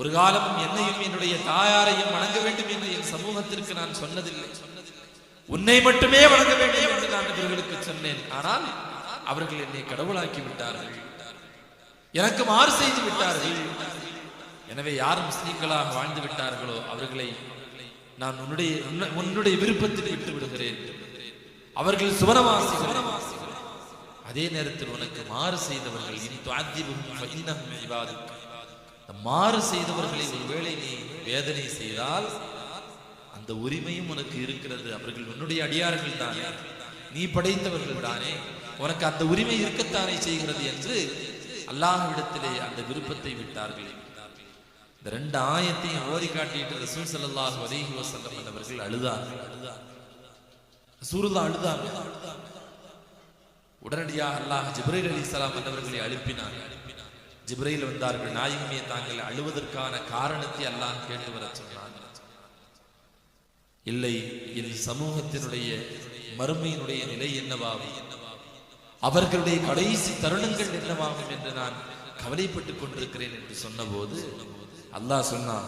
ஒரு காலமும் என்னையும் என்னுடைய தாயாரையும் வணங்க வேண்டும் என்று என் சமூகத்திற்கு நான் சொன்னதில்லை, உன்னை மட்டுமே வணங்க வேண்டும் என்று நான் இவர்களுக்கு சொன்னேன். ஆனால் அவர்கள் என்னை கடவுளாக்கி விட்டார்கள், எனக்கு மாறு செய்து விட்டார்கள். எனவே யார் முஸ்லிம்களாக வாழ்ந்து விட்டார்களோ அவர்களை நான் உன்னுடைய விருப்பத்தில் விட்டு விடுகிறேன், அவர்கள் சுவனவாசிகள். அதே நேரத்தில் உனக்கு மாறு செய்தவர்கள் மாறு செய்தவர்களை ஒருவேளை நீ வேதனை செய்தால் அந்த உரிமையும் உனக்கு இருக்கிறது, அவர்கள் உன்னுடைய அடியார்கள் தானே, நீ படைத்தவர்கள் தானே, உனக்கு அந்த உரிமை இருக்கத்தானே செய்கிறது என்று அல்லாஹ்விடத்திலே அந்த விருப்பத்தை விட்டார்கள். இந்த 2 ஆயத்தையும் ஓதி காட்டிட்டு ரசூல் ஸல்லல்லாஹு அலைஹி வஸல்லம் அவர்கள் அழுதார்கள். ரசூலுல்லாஹ் அழுதார்கள். உடனடியாக அல்லாஹ் ஜிப்ரீல் அலைஹிஸ்ஸலாம் அவர்களை அனுப்பினார். ஜிப்ரீல் வந்தார்கள். நாயகமே, தாங்கள் அழுவதற்கான காரணத்தை அல்லாஹ் கேட்டு வர சொன்னார். இல்லை என் சமூகத்தினுடைய மறுமையினுடைய நிலை என்னவாகும், அவர்களுடைய கடைசி தருணங்கள் என்னவாகும் என்று நான் கவலைப்பட்டுக் கொண்டிருக்கிறேன் என்று சொன்னபோது அல்லாஹ் சொன்னான்,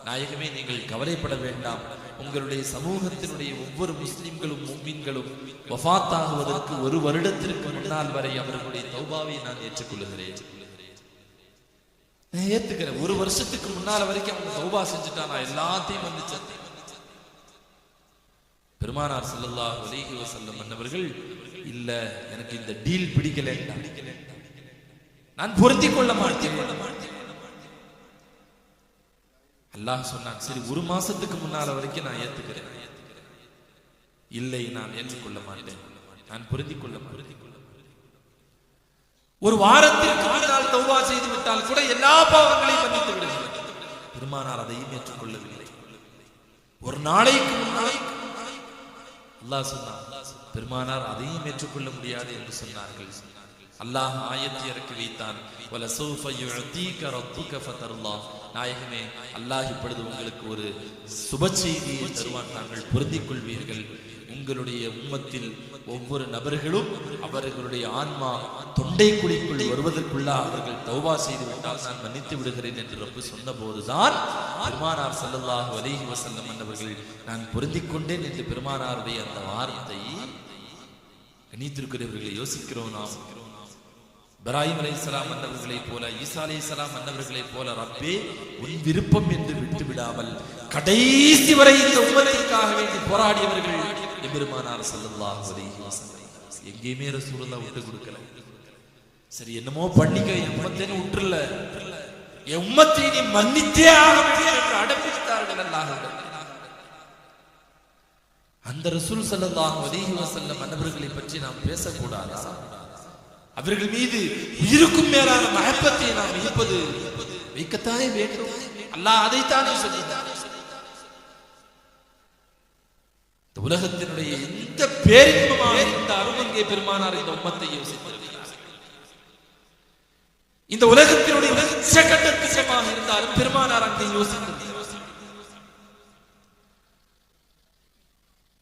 நாயகமே நீங்கள் கவலைப்பட வேண்டாம், உங்களுடைய சமூகத்தினுடைய ஒவ்வொரு முஸ்லிம்களும் முஃமின்களும் வஃபாத்தாகுவதற்கு 1 வருடத்திற்கு முன்னால் வரை அவர்களுடைய தௌபாவை நான் ஏற்றுக்கொள்கிறேன். ஏத்துக்கிறேன். 1 வருஷத்துக்கு முன்னால வரைக்கும் அவங்க தௌபா செஞ்சுட்டா நான் எல்லாத்தையும் மன்னிச்சேன். பெருமானார் ஸல்லல்லாஹு அலைஹி வஸல்லம் அன்னவர்கள், இல்ல எனக்கு இந்த டீல் பிடிக்கல, நான் பொருந்திக் கொள்ள மாட்டேன். அல்லாஹ் சொன்னான், சரி 1 மாசத்துக்கு முன்னால வரைக்கும் நான் ஏத்துக்கிறேன். இல்லை நான் ஏற்றுக்கொள்ள மாட்டேன், நான் பொருந்திக் கொள்ள மாட்டேன். 1 வாரத்திற்கு முன்னால் தௌபா செய்து விட்டால் கூட எல்லா பாவங்களையும் மன்னித்து விடுகிறார். பெருமானார் அதையும் ஏற்றுக்கொள்ளவில்லை. 1 நாளைக்கு முன்னால் அல்லாஹ் சொன்னான், பெருமானார் அதையும் ஏற்றுக்கொள்ள முடியாது என்று சொன்னார்கள். அல்லாஹ் ஆயத்தை இறக்கி வைத்தான், வலசௌஃப யுஅதீக ரப்புக ஃபதர்லா, நாயகமே அல்லாஹ் இப்பொழுது உங்களுக்கு ஒரு சுப செய்தியை தருவான், தாங்கள் பொருந்திக் கொள்வீர்கள். உங்களுடைய உம்மத்தில் ஒவ்வொரு நபர்களும் அவர்களுடைய ஆன்மா தொண்டை குழிக்குள் வருவதற்குள்ள அவர்கள் தௌபா செய்து விட்டால் நான் மன்னித்து விடுகிறேன் என்று ரப்பு சொன்ன போதுதான் பெருமானார் ஸல்லல்லாஹு அலைஹி வஸல்லம் அவர்கள் நான் பொருந்திக் கொண்டேன் என்று பெருமானாருடைய அந்த வார்த்தை கண்ணியத்திற்குரியவர்களை யோசிக்கிறோம். நாம் இப்ராஹிம் அலைஹிஸ்ஸலாம் அன்னவர்களைப் போல, ஈசா அலைஹிஸ்ஸலாம் அன்னவர்களைப் போல ரப்பே உன் விருப்பம் என்று விட்டு விடாமல் கடைசி வரை இந்த உம்மத்திற்காக வேண்டி போராடியவர்கள் எம்பெருமானார் ஸல்லல்லாஹு அலைஹி வஸல்லம். எங்கேயுமே ரசூலுல்லாஹ் விட்டு கொடுக்கல. சரி என்னமோ பண்ணிக்க, என் உம்மத்தைன்னு விட்டுறல, என் உம்மத்தை நீ மன்னித்தே ஆக வேண்டும் என்று அடம்பிடித்தார்கள் அல்லாஹ்விடம். அந்த ரசூல் ஸல்லல்லாஹு அலைஹி வஸல்லம் அன்னவர்களை பற்றி நாம் பேசக்கூடாதா? அவர்கள் மீது உயிருக்கும் மேலான மஹப்பத்தை நாம் வைக்கத்தானே வேண்டும். அல்லாஹ் அதைத்தானே சொல்லினார். இந்த உலகத்தினுடைய எந்த பேரின்பமாக இருந்தாலும் அங்கே பெருமானார் இந்த உம்மத்தை யோசித்திருக்கிறார். இந்த உலகத்தினுடைய உச்சகட்டமாக இருந்தாலும் பெருமானார் அங்கே யோசித்திருக்கிறார்.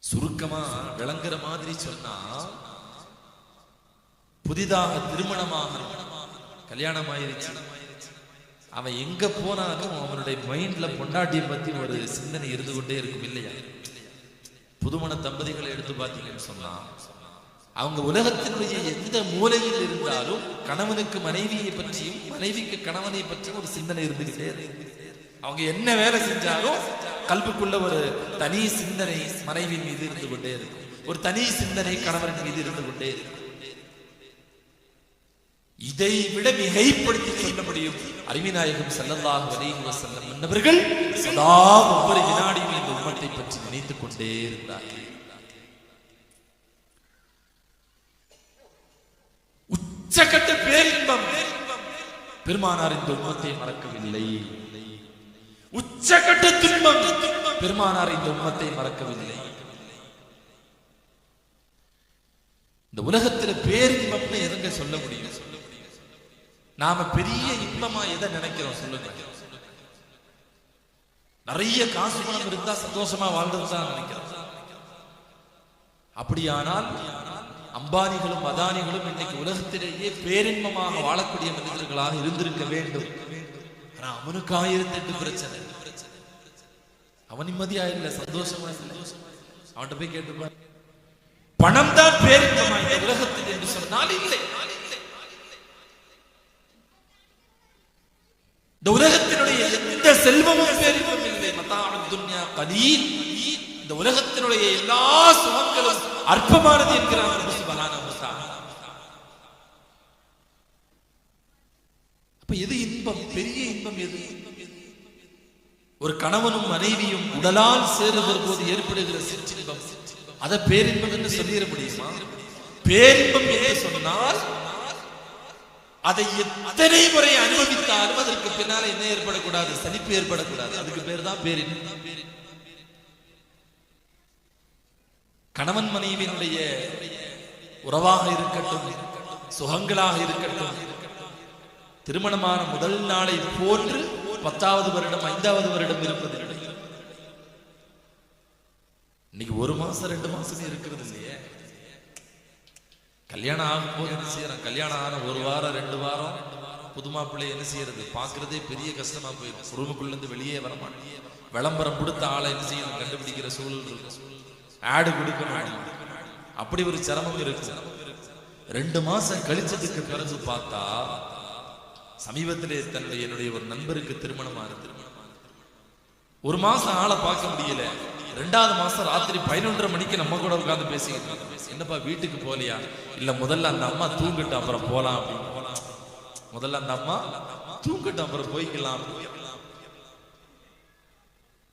சுருக்கமா விளங்குற மாதிரி சொன்னா, புதிதாக திருமணமாக கல்யாணம் ஆயிருச்சு, அவன் எங்க போனாலும் அவனுடைய மைண்ட்ல பொண்டாட்டியை பத்தி ஒரு சிந்தனை இருந்து கொண்டே இருக்கும் இல்லையா? புதுமண தம்பதிகளை எடுத்து பார்த்தீங்கன்னு சொன்னா, அவங்க உலகத்தினுடைய எந்த மூலையில் இருந்தாலும் கணவனுக்கு மனைவியை பற்றியும் மனைவிக்கு கணவனை பற்றியும் ஒரு சிந்தனை இருந்துகிட்டே இருக்கு. அவங்க என்ன வேலை செஞ்சாலும் கல்புக்குள்ள ஒரு தனி சிந்தனை மனைவி மீது இருந்து கொண்டே இருக்கும், ஒரு தனி சிந்தனை கணவன் மீது இருந்து கொண்டே இருக்கும். இதை விட மிகைப்படுத்தி சொல்ல முடியும் அருமைநாயகம் ஸல்லல்லாஹு அலைஹி வஸல்லம் அன்னவர்கள் சதா ஒவ்வொரு வினாடியும் இந்த உம்மத்தை பற்றி நினைத்துக் கொண்டே இருந்தார்கள். உச்சகட்ட பேரின்பம் பெருமானார் இந்த உம்மத்தை மறக்கவில்லை. உச்சகட்ட துன்பம் பெருமானார் இந்த உம்மத்தை மறக்கவில்லை. இந்த உலகத்துல பேரின்பம்னு எதுங்க சொல்ல முடியும்? நாம பெரிய இன்பமா எதை நினைக்கிறோம் சொல்லுங்க? நிறைய காசு பணம் இருந்தா சந்தோஷமா வாழ்ந்துதான் நினைக்கிறோம். அப்படியானால் அம்பானிகளும் அதானிகளும் இன்னைக்கு உலகத்திலேயே பேரின்பமாக வாழக்கூடிய மனிதர்களாக இருந்திருக்க வேண்டும். ஆனா அவனுக்கு 1008 பிரச்சனை. அவன் நிம்மதியா இல்ல, சந்தோஷமா இல்ல. அவன்கிட்ட போய் கேட்டுப்பார், பணம் தான் பேரின்பமா இந்த உலகத்தில் என்று சொன்னால் இல்லை. இந்த உலகத்தினுடைய எந்த செல்வமும் பேரின்பம் இல்லை. மதாஉத் துன்யா கலீல், இந்த உலகத்தினுடைய எல்லா சுகங்களும் அற்பமானது என்கிறார் அல்லாஹ் சுப்ஹானஹு வ தஆலா. அப்ப எது இன்பம்? பெரிய இன்பம் எது? ஒரு கணவனும் மனைவியும் உடலால் சேருகிற போது ஏற்படுகிற சிற்றின்பம், அதை பேரின்பம் என்று சொல்லிட முடியுமா? பேரின்பம் என்று சொன்னால் அதை எத்தனை முறை அனுபவித்தாலும் அதற்கு பின்னால என்ன ஏற்படக்கூடாது? சலிப்பு ஏற்படக்கூடாது. அதுக்கு பேர் தான் பேரின்பம். கணவன் மனைவியினுடைய உறவாக இருக்கட்டும், சுகங்களாக இருக்கட்டும், திருமணமான முதல் நாளை போன்று 10வது வருடம் 5வது வருடம் இருப்பதில்லை. இன்னைக்கு 1 மாசம் 2 மாசமே இருக்கிறது இல்லையே. கல்யாணம் ஆகும் போது என்ன செய்யறான், கல்யாணம் ஆன 1 வாரம் 2 வாரம் புது மாப்பிள்ளை என்ன செய்யறது, பாக்குறதே பெரிய கஷ்டமா போயிடும். ரூமுக்குள்ள இருந்து வெளியே வரமாட்டேன். விளம்பரம் கொடுத்த ஆளை என்ன செய்யணும், கண்டுபிடிக்கிற சூழல் இருக்கும். ஆடு கொடுக்கணும், அப்படி ஒரு சிரமம் இருக்கு. 2 மாசம் கழிச்சதுக்கு பிறகு பார்த்தா, சமீபத்திலே என்னுடைய ஒரு நண்பருக்கு திருமணமா இருக்கு. 1 மாசம் ஆளை பார்க்க முடியல. 2வது மாசம் ராத்திரி 11:30 மணிக்கு நம்ம கூட உட்கார்ந்து பேசிக்கிட்டு இருக்கோம். என்னப்பா வீட்டுக்கு போலியா? இல்ல முதல்ல அந்த அம்மா தூங்கிட்டு அப்புறம் போலாம் அப்படின்னு. முதல்ல அந்த அம்மா தூங்கிட்டு அப்புறம் போய்க்கலாம்.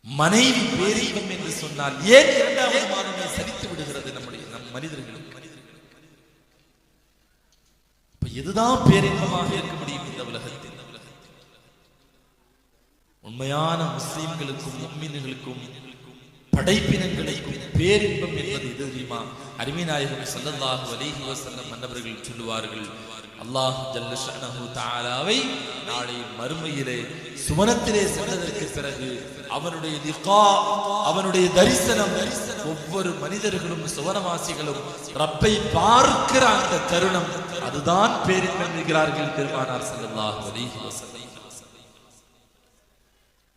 மனைவி பேரின்பம் என்று சொன்னால் ஏன் 2வது மாதமே சலித்து விடுகிறது நம் மனிதர்களுக்கு? எதுதான் பேரின்பமாக இருக்க முடியும் இந்த உலகத்தில்? உண்மையான முஸ்லிம்களுக்கும் முஃமின்களுக்கும் படைப்பினங்களுக்கும் பேரின்பம் என்பது இது தெரியுமா? அருமை நாயகம் ஸல்லல்லாஹு அலைஹி வஸல்லம் மன்னவர்கள் சொல்லுவார்கள், அல்லாஹ் ஜல்ல ஷஅனஹு தஆலாவை நாளை மறுமையிலே சுவனத்திலே சென்றதற்கு பிறகு அவனுடைய லிகா, அவனுடைய தரிசனம், ஒவ்வொரு மனிதர்களும் சுவனவாசிகளும் ரப்பை பார்க்கிற அந்த தருணம், அதுதான் பேரின்பம் என்கிறார்கள் பெருமானார் ஸல்லல்லாஹு அலைஹி வஸல்லம்.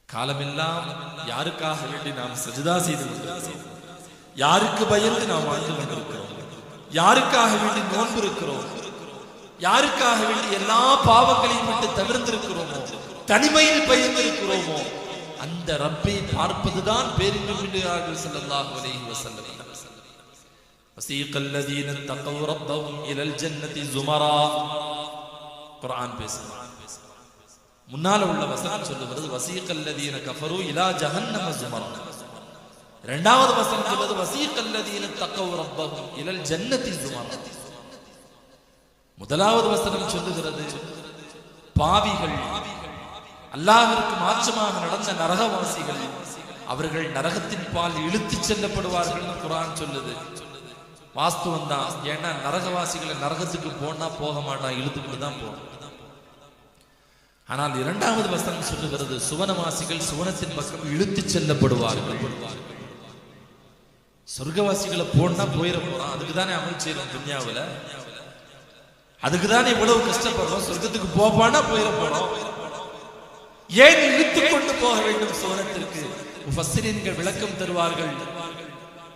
காலமெல்லாம் யாருக்காக வேண்டி நாம் சஜ்தா செய்து கொண்டிருக்கிறோம்? யாருக்கு பயந்து நாம் வாழ்ந்து கொண்டிருக்கிறோம்? யாருக்காக வேண்டி நோன்பு இருக்கிறோம்? யாருக்காக வேண்டி எல்லா பாவங்களையும் விட்டு தவிர்த்திருக்கிறோமோ, தனிமையில் பயந்திருக்கிறோமோ, அந்த ரப்பை பார்ப்பதுதான் பேரின்பம் என்கிறார்கள் ஸல்லல்லாஹு அலைஹி வஸல்லம். வஸீகல் லதீன தகவ் ரப்பஹும் இலல் ஜன்னதி ஸுமரா. குர்ஆன் பேசுது. முன்னால உள்ள வசனம் சொல்லுகிறது வஸீகல் லதீன கஃபரு இலா ஜஹன்னம ஸுமரா. 2வது வசனம் சொல்லுது வஸீகல் லதீன தகவ் ரப்பஹும் இலல் ஜன்னதி ஸுமரா. 1வது வசனம் சொல்லுகிறது பாவிகள், அல்லாஹ்விற்கு மாற்றமாக நடந்த நரகவாசிகள், அவர்கள் நரகத்தின் பால் இழுத்துச் செல்லப்படுவார்கள் குர்ஆன் சொல்லுது. வாஸ்தவம் தான். ஏன்னா நரகவாசிகளை நரகத்துக்கு போனா போக மாட்டான், இழுத்துக்கிட்டு தான் போகணும். ஆனால் 2வது வசனம் சொல்லுகிறது சுவனவாசிகள் சுவனத்தின் பக்கம் இழுத்துச் செல்லப்படுவார்கள். சொர்க்கவாசிகளை போனா போயிட போறான், அதுக்குதானே அமல் செய்யறோம் துன்யாவுல, அதுக்குதானே இவ்வளவு கஷ்டப்படுறோம். சொர்க்கத்துக்கு போப்பானா போயிட போறோம், ஏன் இழுத்துக் கொண்டு போக வேண்டும் சுவனத்திற்கு? முஃபஸ்ஸிரீன்கள் விளக்கம் தருவார்கள்.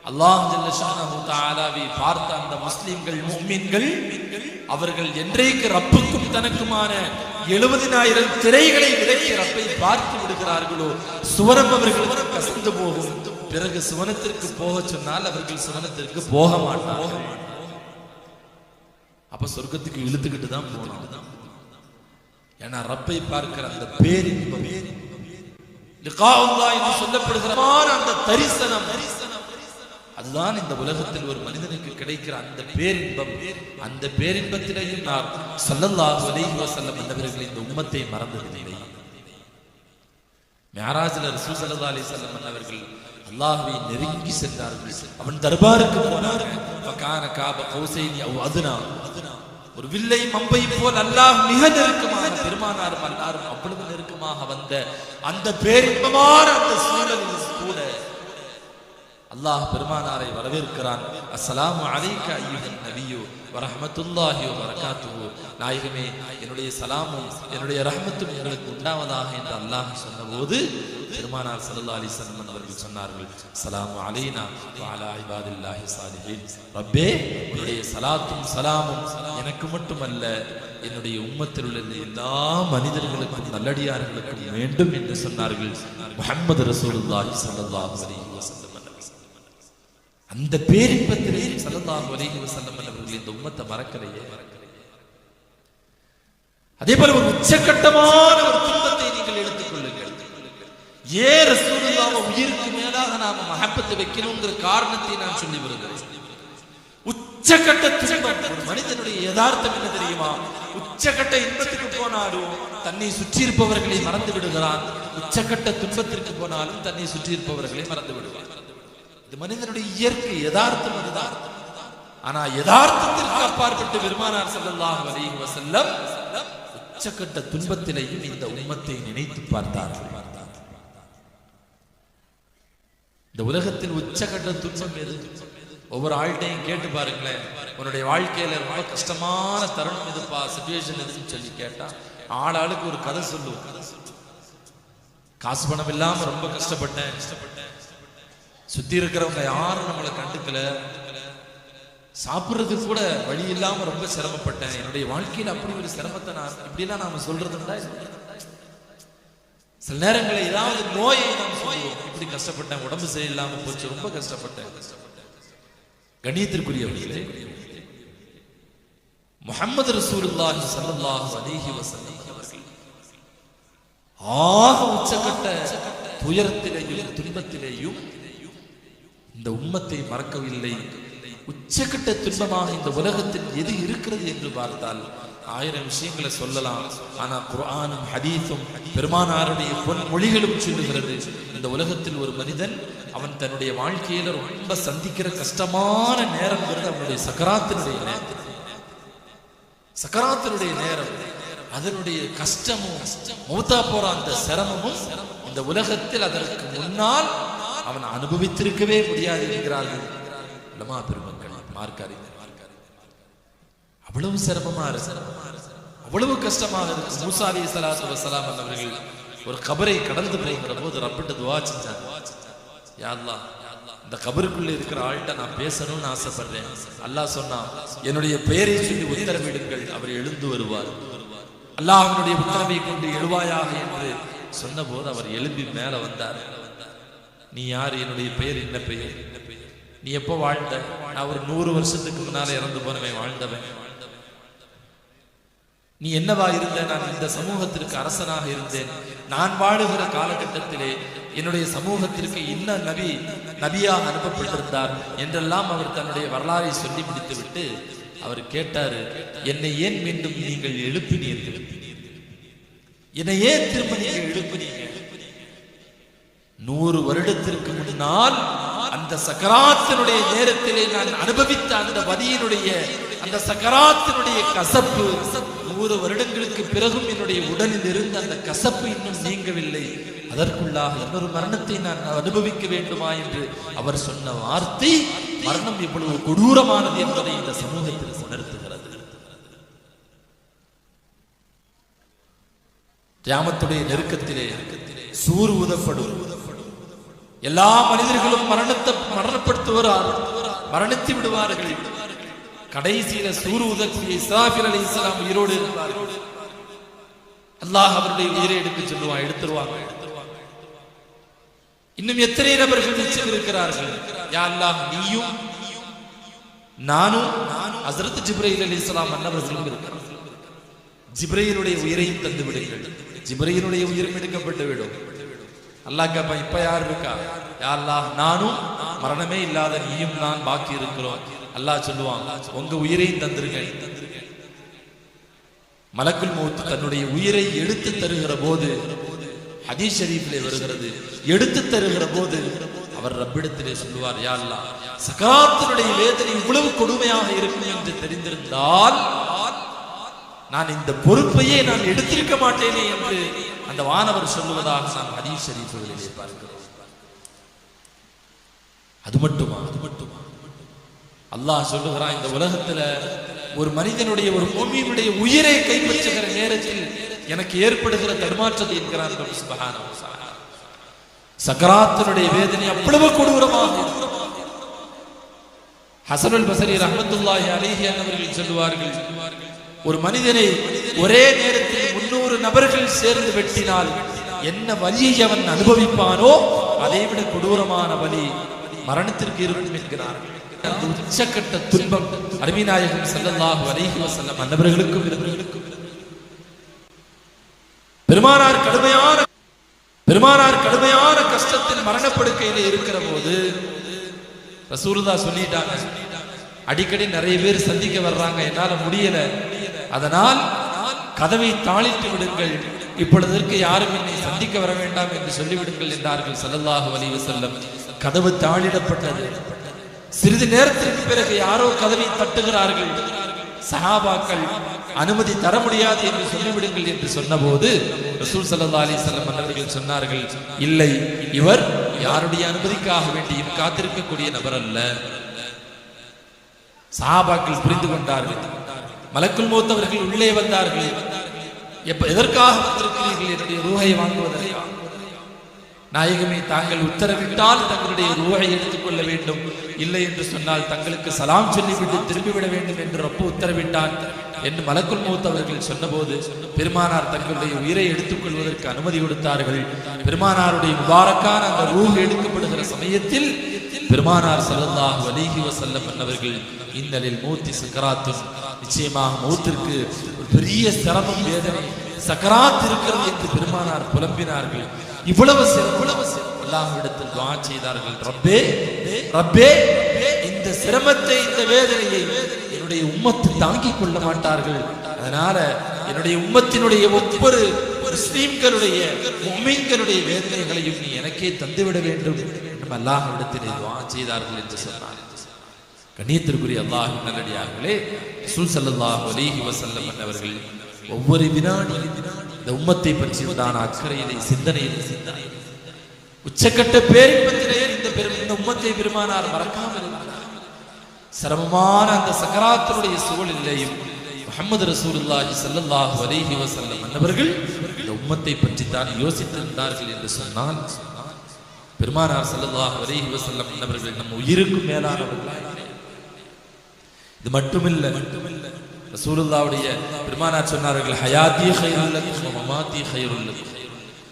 அல்லாஹ் ஜல்ல ஷானஹு தஆலாவை பார்த்த அந்த முஸ்லிம்கள் முஃமின்கள் அவர்கள் என்றைக்கு ரப்புக்கும் தனக்குமான 70,000 திரைகளை விலக்கி ரப்பை பார்த்து விடுகிறார்களோ சுவனம் அவர்களுக்கு கசந்து போகும். பிறகு சுவனத்திற்கு போக சொன்னால் அவர்கள் சுவனத்திற்கு போக மாட்டார்கள். அப்ப சொர்க்கத்துக்கு இழுத்துக்கிட்டு தான் போகணும். ஏன்னா ரப்பை பார்க்கிற அந்த பேரின்பம், லிகாஉல்லாஹ் என்று சொல்லப்படுகிற அந்த தரிசனம், அதுதான் இந்த உலகத்தில் ஒரு மனிதனுக்கு கிடைக்கிற அந்த பேரின்பம். அந்த பேரின்பத்திலேயும் நான் ஸல்லல்லாஹு அலைஹி வஸல்லம் அன்னவர்கள் இந்த உம்மத்தை மறந்ததில்லை. மிஅராஜ்ல ரசூல் ஸல்லல்லாஹு அலைஹி வஸல்லம் அன்னவர்கள் அல்லாஹ்வை நெருங்கி சென்றார்கள். அவன் தர்பாருக்கு போனார்கள். ஃபகான காப கௌசைனி அவ் அத்னா. ஒரு வில்லை மம்பை போல் அல்லாஹ் மிக நெருக்கமாக, பெருமானாரும் அல்லாஹ்வும் அவ்வளவு நெருக்கமாக வந்த அந்த பேரின்பமான அந்த சூழலில் கூட அல்லாஹ் பெருமானாரை வரவேற்கிறான். அஸ்ஸலாமு அலைக அய்யுஹன் நபியு வ ரஹ்மத்துல்லாஹி வ பரகாத்துஹு. நாயகமே, என்னுடைய சலாமும் என்னுடைய ரஹ்மத்தும் உங்களுக்கு உண்டாவதாக என்று அல்லாஹ் சொன்னபோது பெருமானார் ஸல்லல்லாஹு அலைஹி வஸல்லம் அவர்கள் சொன்னார்கள், ஸலாமு அலைனா வ அலா இபாதில்லாஹி ஸாலிஹீன். ரப்பே, உன்னுடைய ஸலாத்தும் ஸலாமும் எனக்கு மட்டுமல்ல என்னுடைய உம்மத்தில் உள்ள எல்லா மனிதர்களுக்கும் நல்லடியார்களுக்கும் வேண்டும் என்று சொன்னார்கள் முஹம்மது ரசூலுல்லாஹி ஸல்லல்லாஹு அலைஹி வஸல்லம். அந்த பேரின்பத்திலே ஸல்லல்லாஹு அலைஹி வஸல்லம் அவர்கள் இந்த உம்மத்தை மறக்கலையே. அதே போல ஒரு உச்சகட்டமான ஒரு துன்பத்தை நீங்கள் எடுத்துக் கொள்ளுங்கள். ஏன் ரசூலுல்லாஹ் உயிருக்கு மேலாக நாம மஹப்பத்தை வைக்கணும்ங்கிற காரணத்தை நான் சொல்லி வருகிறேன். உச்சகட்ட துன்பம் ஒரு மனிதனுடைய யதார்த்தம் என்ன தெரியுமா? உச்சகட்ட இன்பத்துக்கு போனாலும் தன்னை சுற்றி இருப்பவர்களை மறந்து விடுகிறான். உச்சகட்ட துன்பத்திற்கு போனாலும் தன்னை சுற்றி இருப்பவர்களை மறந்து விடுவான். இது மனிதனுடைய இயற்கை யதார்த்தம், அதுதான். ஆனா யதார்த்தத்திற்கு அப்பாற்பட்டு பெருமானார் ஸல்லல்லாஹு அலைஹி வஸல்லம் உச்சகட்ட துன்பத்திலேயும் இந்த உம்மத்தை நினைத்து பார்த்தார்கள். இந்த உலகத்தில் உச்சகட்ட துன்பம் எது? ஒவ்வொரு ஆள்கிட்டையும் கேட்டு பாருங்களேன், உன்னுடைய வாழ்க்கையில ரொம்ப கஷ்டமான தருணம் எதுப்பா, சிச்சுவேஷன் எதுன்னு சொல்லி கேட்டா ஆளாளுக்கு ஒரு கதை சொல்லுவோம். காசு பணம் இல்லாம ரொம்ப கஷ்டப்பட்டேன், சுத்தி இருக்கிறவங்க யாரும் நம்மளை கண்டுக்கல, சாப்பிட்றதுக்கு கூட வழி இல்லாம ரொம்ப சிரமப்பட்டேன், என்னுடைய வாழ்க்கையில அப்படி ஒரு சிரமத்தை நான் இப்படிலாம் நாம சொல்றதுண்டா? சில நேரங்களில் ஏதாவது நோயை நாம் சொல்லுவோம், இப்படி கஷ்டப்பட்டேன், உடம்பு சரியில்லாம போச்சு, ரொம்ப கஷ்டப்பட்டேன். கண்ணியத்திற்குரியவர்களே, முஹம்மது ரசூலுல்லாஹி ஸல்லல்லாஹு அலைஹி வஸல்லம் அவர்கள் ஆக உச்சகட்ட துயரத்திலேயும் துன்பத்திலேயும் இந்த உம்மத்தை மறக்கவில்லை. உச்சகட்ட துன்பமாக இந்த உலகத்தில் எது இருக்கிறது என்று பார்த்தால் 1000 விஷயங்களை சொல்லலாம். ஆனா குர்ஆனும் ஹதீஸும் பெருமானாருடைய பொன்மொழிகளும் சொல்லுகிறது, இந்த உலகத்தில் ஒரு மனிதன் அவன் தன்னுடைய வாழ்க்கையில ரொம்ப சந்திக்கிற கஷ்டமான நேரம் அவனுடைய சக்கராத்தினுடைய நேரம். சக்கராத்தினுடைய நேரம், அதனுடைய கஷ்டமும் மௌத்தா போற அந்த சிரமமும் இந்த உலகத்தில் அதற்கு முன்னால் அவன் அனுபவித்திருக்கவே முடியாது என்கிறார்கள் உலமா பெருமக்கள், மார்க்க அறிஞர். அவ்வளவு சிரமமா இருக்கு, அவ்வளவு கஷ்டமாக இருக்கு. மூசா அலைஹிஸ்ஸலாத்து வஸ்ஸலாம் அவர்கள் ஒரு கபரை கடந்து போகிற போது ரப்பிட்ட துஆ செஞ்சாங்க, யா அல்லாஹ், இந்த கபருக்குள்ள இருக்கிற ஆள்கிட்ட நான் பேசணும்னு ஆசைப்படுறேன். அல்லாஹ் சொன்னா, என்னுடைய பெயரை சொல்லி உத்தரவிடுங்கள், அவர் எழுந்து வருவார். அல்லாஹ் அவனுடைய உத்தரவை கொண்டு எழுவாயாக என்று சொன்ன போது அவர் எழும்பி மேல வந்தார். நீ யார்? என்னுடைய பெயர் என்ன பெயர்? நீ எப்போ வாழ்ந்த? நான் ஒரு 100 வருஷத்துக்கு முன்னால இறந்து போனவன், வாழ்ந்தவன். நீ என்னவா இருந்த? நான் இந்த சமூகத்திற்கு அரசனாக இருந்தேன். நான் வாழுகிற காலகட்டத்திலே என்னுடைய சமூகத்திற்கு இன்ன நபியாக அனுப்பப்பட்டிருந்தார் என்றெல்லாம் அவர் தன்னுடைய வரலாறை சொல்லி முடித்துவிட்டு அவர் கேட்டாரு, என்னை ஏன் மீண்டும் நீங்கள் எழுப்பினீர்கள்? என்னை ஏன் திரும்ப நீங்கள் எழுப்பினீங்க? 100 வருடத்திற்கு முன்னால் அந்த சக்கராத்தினுடைய நேரத்திலே நான் அனுபவித்த அந்த வலியினுடைய அந்த சக்கராத்தினுடைய கசப்பு 100 வருடங்களுக்கு பிறகும் என்னுடைய உடலில் இருந்த அந்த கசப்பு இன்னும் நீங்கவில்லை. அதற்குள்ளாக இன்னொரு மரணத்தை நான் அனுபவிக்க வேண்டுமா என்று அவர் சொன்ன வார்த்தை மரணம் எவ்வளவு கொடூரமானது என்பதை இந்த சமூகத்தில் உணர்த்துகிறது. கியாமத்துடைய நெருக்கத்திலே சூர் ஊதப்படும், எல்லா மனிதர்களும் மரணப்படுத்துவார்கள், மரணித்து விடுவார்கள். கடைசியில சூர் ஊதக்கூடிய இஸ்ராஃபில் அலைஹிஸ்ஸலாம் உயிரோடு இருப்பார்கள். அல்லாஹ் அவருடைய உயிரை எடுக்க சொல்லுவான், எடுத்துருவாங்க. இன்னும் எத்தனை நபர்கள் நிச்சயம் இருக்கிறார்கள்? யா அல்லாஹ், நீயும் நானும் ஹஸ்ரத் ஜிப்ரீல் அலைஹிஸ்ஸலாம் அன்னவர்களும் இருக்கிறார்கள். ஜிப்ரீலுடைய உயிரையும் தந்து விடுங்கள். ஜிப்ரீலுடைய உயிரும் எடுக்கப்பட்டு விடும். அல்லாஹ் கேப்பா, இப்ப யார் இருக்கா? யா அல்லாஹ், நானும் மரணமே இல்லாத நீயும் நான் பாக்கி இருக்கிறோம். அல்லாஹ் சொல்லுவான், உங்க உயிரையும் தந்துருங்க. மலக்குல் மௌத் தன்னுடைய உயிரை எடுத்து தருகிற போது, ஹதீஸ் ஷரீஃபிலே வருகிறது, எடுத்து தருகிற போது அவர் ரப்பிடத்திலே சொல்லுவார், யா அல்லாஹ், சக்கராத்தினுடைய வேதனை இவ்வளவு கொடுமையாக இருக்கும் என்று தெரிந்திருந்தால் நான் இந்த பொறுப்பையே நான் எடுத்திருக்க மாட்டேனே என்று அந்த வானவர் சொல்லுவதாக நாம் ஹதீஸ் ஷரீஃபிலே பார்க்கிறோம். அது மட்டுமா? அல்லாஹ் சொல்லுகிறான், இந்த உலகத்துல ஒரு மனிதனுடைய, ஒரு முஃமினுடைய உயிரை கைப்பற்றுகிற நேரத்தில் எனக்கு ஏற்படுகிற தடுமாற்றத்தை என்கிறான் சுப்ஹானஹு வ தஆலா. சக்கராத்தினுடைய வேதனை அவ்வளவு கொடூரமாக இருக்கும். ஹஸனுல் பஸரி ரஹ்மத்துல்லாஹி அலைஹி அவர்கள் சொல்லுவார்கள், ஒரு மனிதனை ஒரே நேரத்தில் 300 நபர்கள் சேர்ந்து வெட்டினால் என்ன வலியை அவன் அனுபவிப்பானோ அதைவிட கொடூரமான வலி மரணத்திற்கு இருக்கும் என்கிறார்கள். அந்த உச்சக்கட்ட துன்பம் அருமை நாயகம் ஸல்லல்லாஹு அலைஹி வஸல்லம் அன்னவர்களுக்கும் இருந்தவர்களுக்கும் பெருமானார் கடுமையான கஷ்டத்தில் மரணப்படுக்கையிலே இருக்கிற போது ரசூலுல்லாஹ் சொல்லிட்டாங்க, அடிக்கடி நிறைய பேர் சந்திக்க வர்றாங்க, என்னால முடியல, அதனால் கதவை தாளிட்டு விடுங்கள், இப்பொழுதற்கு யாரும் என்னை சந்திக்க வர வேண்டாம் என்று சொல்லிவிடுங்கள் என்றார்கள் ஸல்லல்லாஹு அலைஹி வஸல்லம். கதவு தாளிடப்பட்டது. சிறிது நேரத்திற்கு பிறகு யாரோ கதவை தட்டுகிறார்கள். சஹாபாக்கள் அனுமதி தர முடியாது என்று சொல்லிவிடுங்கள் என்று சொன்னபோது ரசூல் ஸல்லல்லாஹு அலைஹி வஸல்லம் அவர்கள் சொன்னார்கள், இல்லை, இவர் யாருடைய அனுமதிக்காக வேண்டியும் காத்திருக்கக்கூடிய நபர் அல்ல. சஹாபாக்கள் புரிந்து கொண்டார்கள். மலக்குல் மௌத் அவர்கள் உள்ளே வந்தார்கள். எதற்காக வந்திருக்கிறீர்கள்? என்னுடைய ரூஹை வாங்குவதற்காக. நாயகமே, தாங்கள் உத்தரவிட்டால் தங்களுடைய ரூஹை எடுத்துக்கொள்ள வேண்டும், இல்லை என்று சொன்னால் தங்களுக்கு சலாம் சொல்லிவிட்டு திரும்பிவிட வேண்டும் என்று ரப்பு உத்தரவிட்டான் என்று மலக்குல் மௌத் அவர்கள் சொன்னபோது பெருமானார் தங்களுடைய உயிரை எடுத்துக்கொள்வதற்கு அனுமதி கொடுத்தார்கள். பெருமானாருடைய முபாரக்கான அந்த ரூஹ் எடுக்கப்படுகிற சமயத்தில் பெருமானார் ஸல்லல்லாஹு அலைஹி வஸல்லம் அவர்கள், இன்னலில் மௌத்தி சக்கராத்துன், நிச்சயமாக மௌத்திற்கு ஒரு பெரிய சிரமம், வேதனை, சக்கராத் இருக்கிறது என்று பெருமானார் புலம்பினார்கள். இவ்வளவு அல்லாஹ்விடத்தில் துஆ செய்தார்கள், ரப்பே ரப்பே, இந்த சிரமத்தை, இந்த வேதனையை என்னுடைய உம்மத்து தாங்கிக் கொள்ள மாட்டார்கள். அதனால என்னுடைய உம்மத்தினுடைய ஒவ்வொரு முஸ்லிம்களுடைய முஃமின்களுடைய வேதனைகளையும் நீ எனக்கே தந்துவிட வேண்டும் என்று அல்லாஹ்விடத்தில் துஆ செய்தார்கள் என்று சொன்னார். கண்ணியத்திற்குரிய அல்லாஹ்வின் நல்லடியார்களே, ரசூல் ஸல்லல்லாஹு அலைஹி வஸல்லம் அவர்கள் ஒவ்வொரு வினாடியும் இந்த உம்மத்தை பற்றி உண்டான அக்கறையிலே, சிந்தனையிலே, உச்சக்கட்ட பேரின்பத்திலே இந்த உம்மத்தை பெருமானார் மறக்காமல் இருந்தார். சிரமமான அந்த சக்கராத்தினுடைய சூழலிலேயும் முஹம்மது ரசூலுல்லாஹி ஸல்லல்லாஹு அலைஹி வஸல்லம் அவர்கள் இந்த உம்மத்தை பற்றி தான் யோசித்திருந்தார்கள் என்று சொன்னால், பெருமானார் ஸல்லல்லாஹு அலைஹி வஸல்லம் அவர்கள் நம் உயிருக்கு மேலானவர்கள். இது மட்டுமில்ல, ரசூலுல்லாஹ்வுடைய பெருமானார் சொன்னார்கள், ஹயாத்தி கைருல் லக்கும் வ மமாத்தி கைருல் லக்கும்,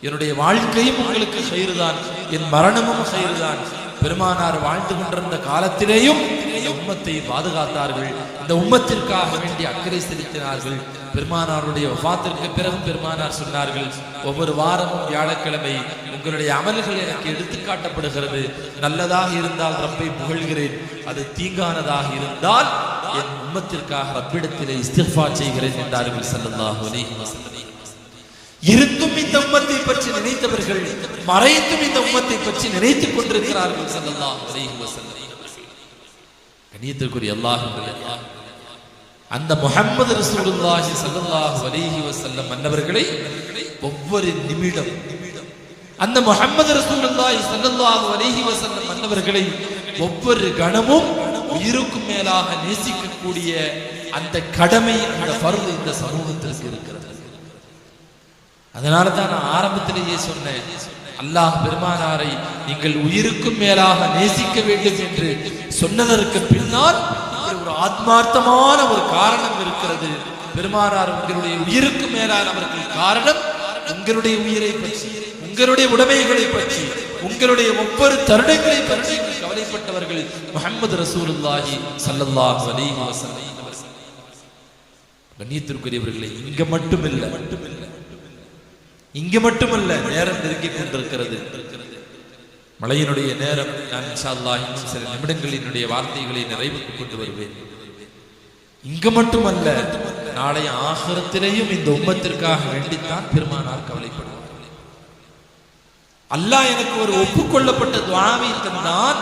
என்னுடைய வாழ்க்கையும் உங்களுக்கு கைருதான், என் மரணமும் கைருதான். பெருமானார் வாழ்ந்து கொண்டிருந்த காலத்திலேயும் இந்த உம்மத்தை பாதுகாத்தார்கள். இந்த உம்மத்திற்காக வேண்டி அக்கறை செலுத்தினார்கள். பெருமானாருடைய வஃபாத்திற்கு பிறகு பெருமானார் சொன்னார்கள், ஒவ்வொரு வாரமும் வியாழக்கிழமை உங்களுடைய அமல்கள் எனக்கு எடுத்து காட்டப்படுகிறது. நல்லதாக இருந்தால் ரப்பை புகழ்கிறேன், அது தீங்கானதாக இருந்தால் என் உம்மத்திற்காக ரப்பிடத்திலே இஸ்திக்ஃபார் செய்கிறேன் என்றார்கள் ஸல்லல்லாஹு அலைஹி வஸல்லம். இருந்தும் இந்த உம்மத்தை பற்றி நினைத்தவர்கள் மறைந்தும் இந்த உம்மத்தை பற்றி நினைத்துக் கொண்டிருக்கிறார்கள் ஸல்லல்லாஹு அலைஹி வஸல்லம். கண்ணியத்திற்குரிய அல்லாஹ், அந்த முஹம்மது ரசூலுல்லாஹி ஸல்லல்லாஹு அலைஹி வஸல்லம் அன்னவர்களை ஒவ்வொரு நிமிடம், அந்த முஹம்மது ரசூலுல்லாஹி ஸல்லல்லாஹு அலைஹி வஸல்லம் அன்னவர்களை ஒவ்வொரு கணமும் உயிருக்கும் மேலாக நேசிக்கக்கூடிய அந்த கடமை, அந்த ஃபர்து இந்த சமூகத்திற்கு இருக்கிறது. அதனால தான் நான் ஆரம்பத்திலேயே சொன்னேன், அல்லாஹ் பெருமானாரை நீங்கள் உயிருக்கும் மேலாக நேசிக்க வேண்டும் என்று சொன்னதற்கு பின்னால் ஒரு ஆத்மார்த்தமான ஒரு காரணம் இருக்கிறது. பெருமானார் உங்களுடைய உயிருக்கு மேலானவர்கள் காரணம் உங்களுடைய உயிரை பற்றி, உங்களுடைய உடைமைகளை பற்றி, உங்களுடைய ஒவ்வொரு தருணங்களை பற்றி கவலைப்பட்டவர்கள் முஹம்மது ரசூலுல்லாஹி ஸல்லல்லாஹு அலைஹி வஸல்லம். கண்ணியத்திற்குரியவர்களே, இங்க மட்டுமல்ல, நேரம் நெருங்கிக் கொண்டிருக்கிறது. மழையினுடைய நேரம். நான் இன்ஷா அல்லாஹ் இன்னும் சில நிமிடங்களில் என்னுடைய வார்த்தைகளை நிறைவுக்கு கொண்டு வருவேன். இங்க மட்டுமல்ல, நாளைய ஆகிரத்திலேயும் இந்த உம்மத்திற்காக வேண்டித்தான் பெருமானார் கவலைப்படுவார். அல்லாஹ் எனக்கு ஒரு ஒப்புக்கொள்ளப்பட்ட துஆவை தந்தான்,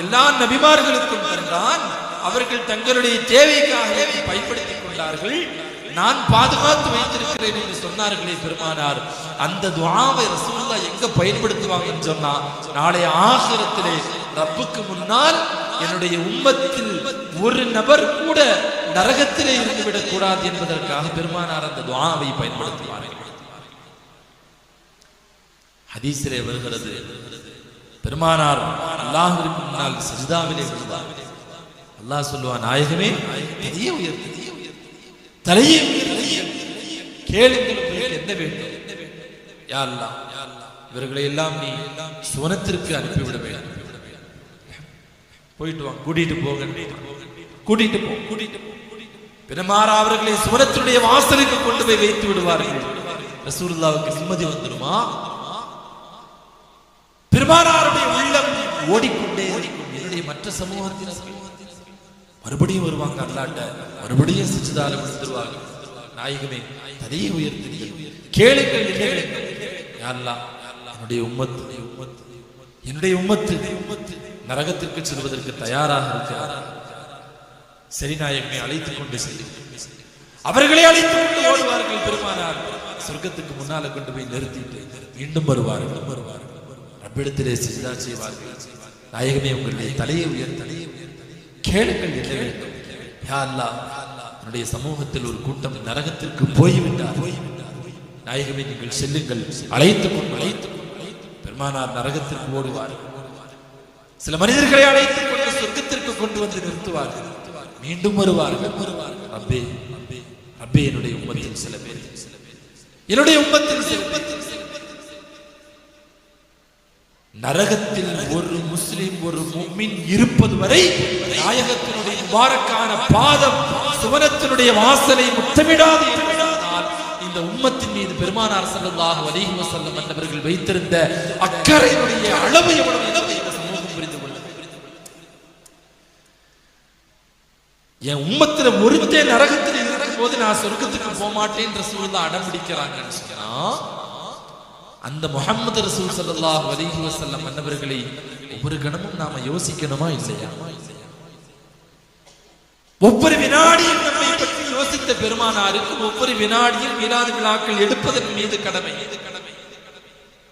எல்லா நபிமார்களுக்கும் தந்தான். அவர்கள் தங்களுடைய தேவைக்காக பயன்படுத்திக் கொண்டார்கள், நான் பாதுகாத்து வைத்திருக்கிறேன் என்று சொன்னார்களே பெருமானார். அந்த துஆவை ரசூலுல்லாஹ் எங்க பயன்படுத்துவாங்கன்னு சொன்னா, நாளைய ஆகிரத்திலே ரப்புக்கு முன்னால் என்னுடைய உம்மத்தில் ஒரு நபர் கூட நரகத்திலே இருந்துவிடக் கூடாது என்பதற்காக பெருமானார் அந்த துஆவை பயன்படுத்துவார்கள். ஹதீஸிலே வருகிறது, பெருமானார் அல்லாஹ்விற்கு முன்னால் சஜ்தாவிலே விழுவார். அல்லாஹ் சொல்லுவான், நாயகமே தலையை உயர்த்து, தலையை கேளுங்கள், உங்களுக்கு என்ன வேண்டும்? யா அல்லாஹ், இவர்களை எல்லாம் நீ சுவனத்திற்கு அனுப்பிவிட வேண்டும். போயிட்டு வாங்க, கூட்டிட்டு போ. பெருமானார் அவர்களை சுவனத்தினுடைய வாசலுக்கு கொண்டு போய் வைத்து விடுவார்கள். ரசூலுல்லாஹ்வுக்கு நிம்மதி வந்துடுமா? பெருமானாருடைய உள்ளம் ஓடிக்கொண்டே என்னுடைய மற்ற சமூகத்தினர் மறுபடியும் வருவாங்க, அல்லாஹ்ட்ட மறுபடியும் சஜ்தால விழுந்துருவாங்க. நாயகமே தலையை உயர்த்துங்கள், கேளுங்கள், யா அல்லாஹ், என்னுடைய உம்மத்து நரகத்திற்கு செல்வதற்கு தயாராக இருக்கிறார். சரி நாயகமே அழைத்துக் கொண்டு செல்லும். அவர்களை அழைத்துக் கொண்டு ஓடுவார்கள். பெருமானார் சொர்க்கத்துக்கு முன்னால கொண்டு போய் நிறுத்திட்டு மீண்டும் வருவார்கள். ரப்பிடத்திலே சிஜ்தா செய்வார்கள். நாயகமே உங்களுடைய தலையை உயர்த்தி கேளுங்கள் என்ன வேண்டும். யா அல்லாஹ், என்னுடைய சமூகத்தில் ஒரு கூட்டம் நரகத்திற்கு போய்விட்டார். நாயகமே நீங்கள் செல்லுங்கள், அழைத்துக் கொண்டு பெருமானார் நரகத்திற்கு ஓடுவார்கள். சில மனிதர்களை அழைத்துக் கொண்டு சொர்க்கத்திற்கு கொண்டு வந்து நிறுத்துவார்கள். மீண்டும் வருவார்கள். ரப்பே ரப்பே, என்னுடைய உம்மத்தில் சில பேர், என்னுடைய உம்மத்தில் சில பேர் நரகத்தில் ஒரு முஸ்லிம் ஒரு முஃமின் இருப்பது வரை நாயகத்தினுடைய முபாரக்கான பாதம் சுவனத்தினுடைய வாசலை முத்தமிடாது என்பதால் இந்த உம்மத்தின் மீது பெருமானார் ஸல்லல்லாஹு அலைஹி வஸல்லம் அவர்கள் வைத்திருந்த அக்கறையினுடைய அளவு எவ்வளவு இந்த சமூகம் புரிந்து கொள்ள. என் உம்மத்துல ஒருத்தே நரகத்தில் இருக்கும் போது நான் சொர்க்கத்துக்கு போக மாட்டேன் ரசூலுல்லாஹ் அடம் பிடிக்கிறாங்கன்னு சொன்னா, அந்த முஹம்மது ரசூல் ஸல்லல்லாஹு அலைஹி வஸல்லம் அன்னவர்களை ஒவ்வொரு கணமும் நாம யோசிக்கணுமா இல்லையா? ஒவ்வொரு வினாடியும் நம்மை பற்றி யோசித்த பெருமானாருக்கு ஒவ்வொரு வினாடியும் மீலாது விழாக்கள் எடுப்பதன் மீது கடமை.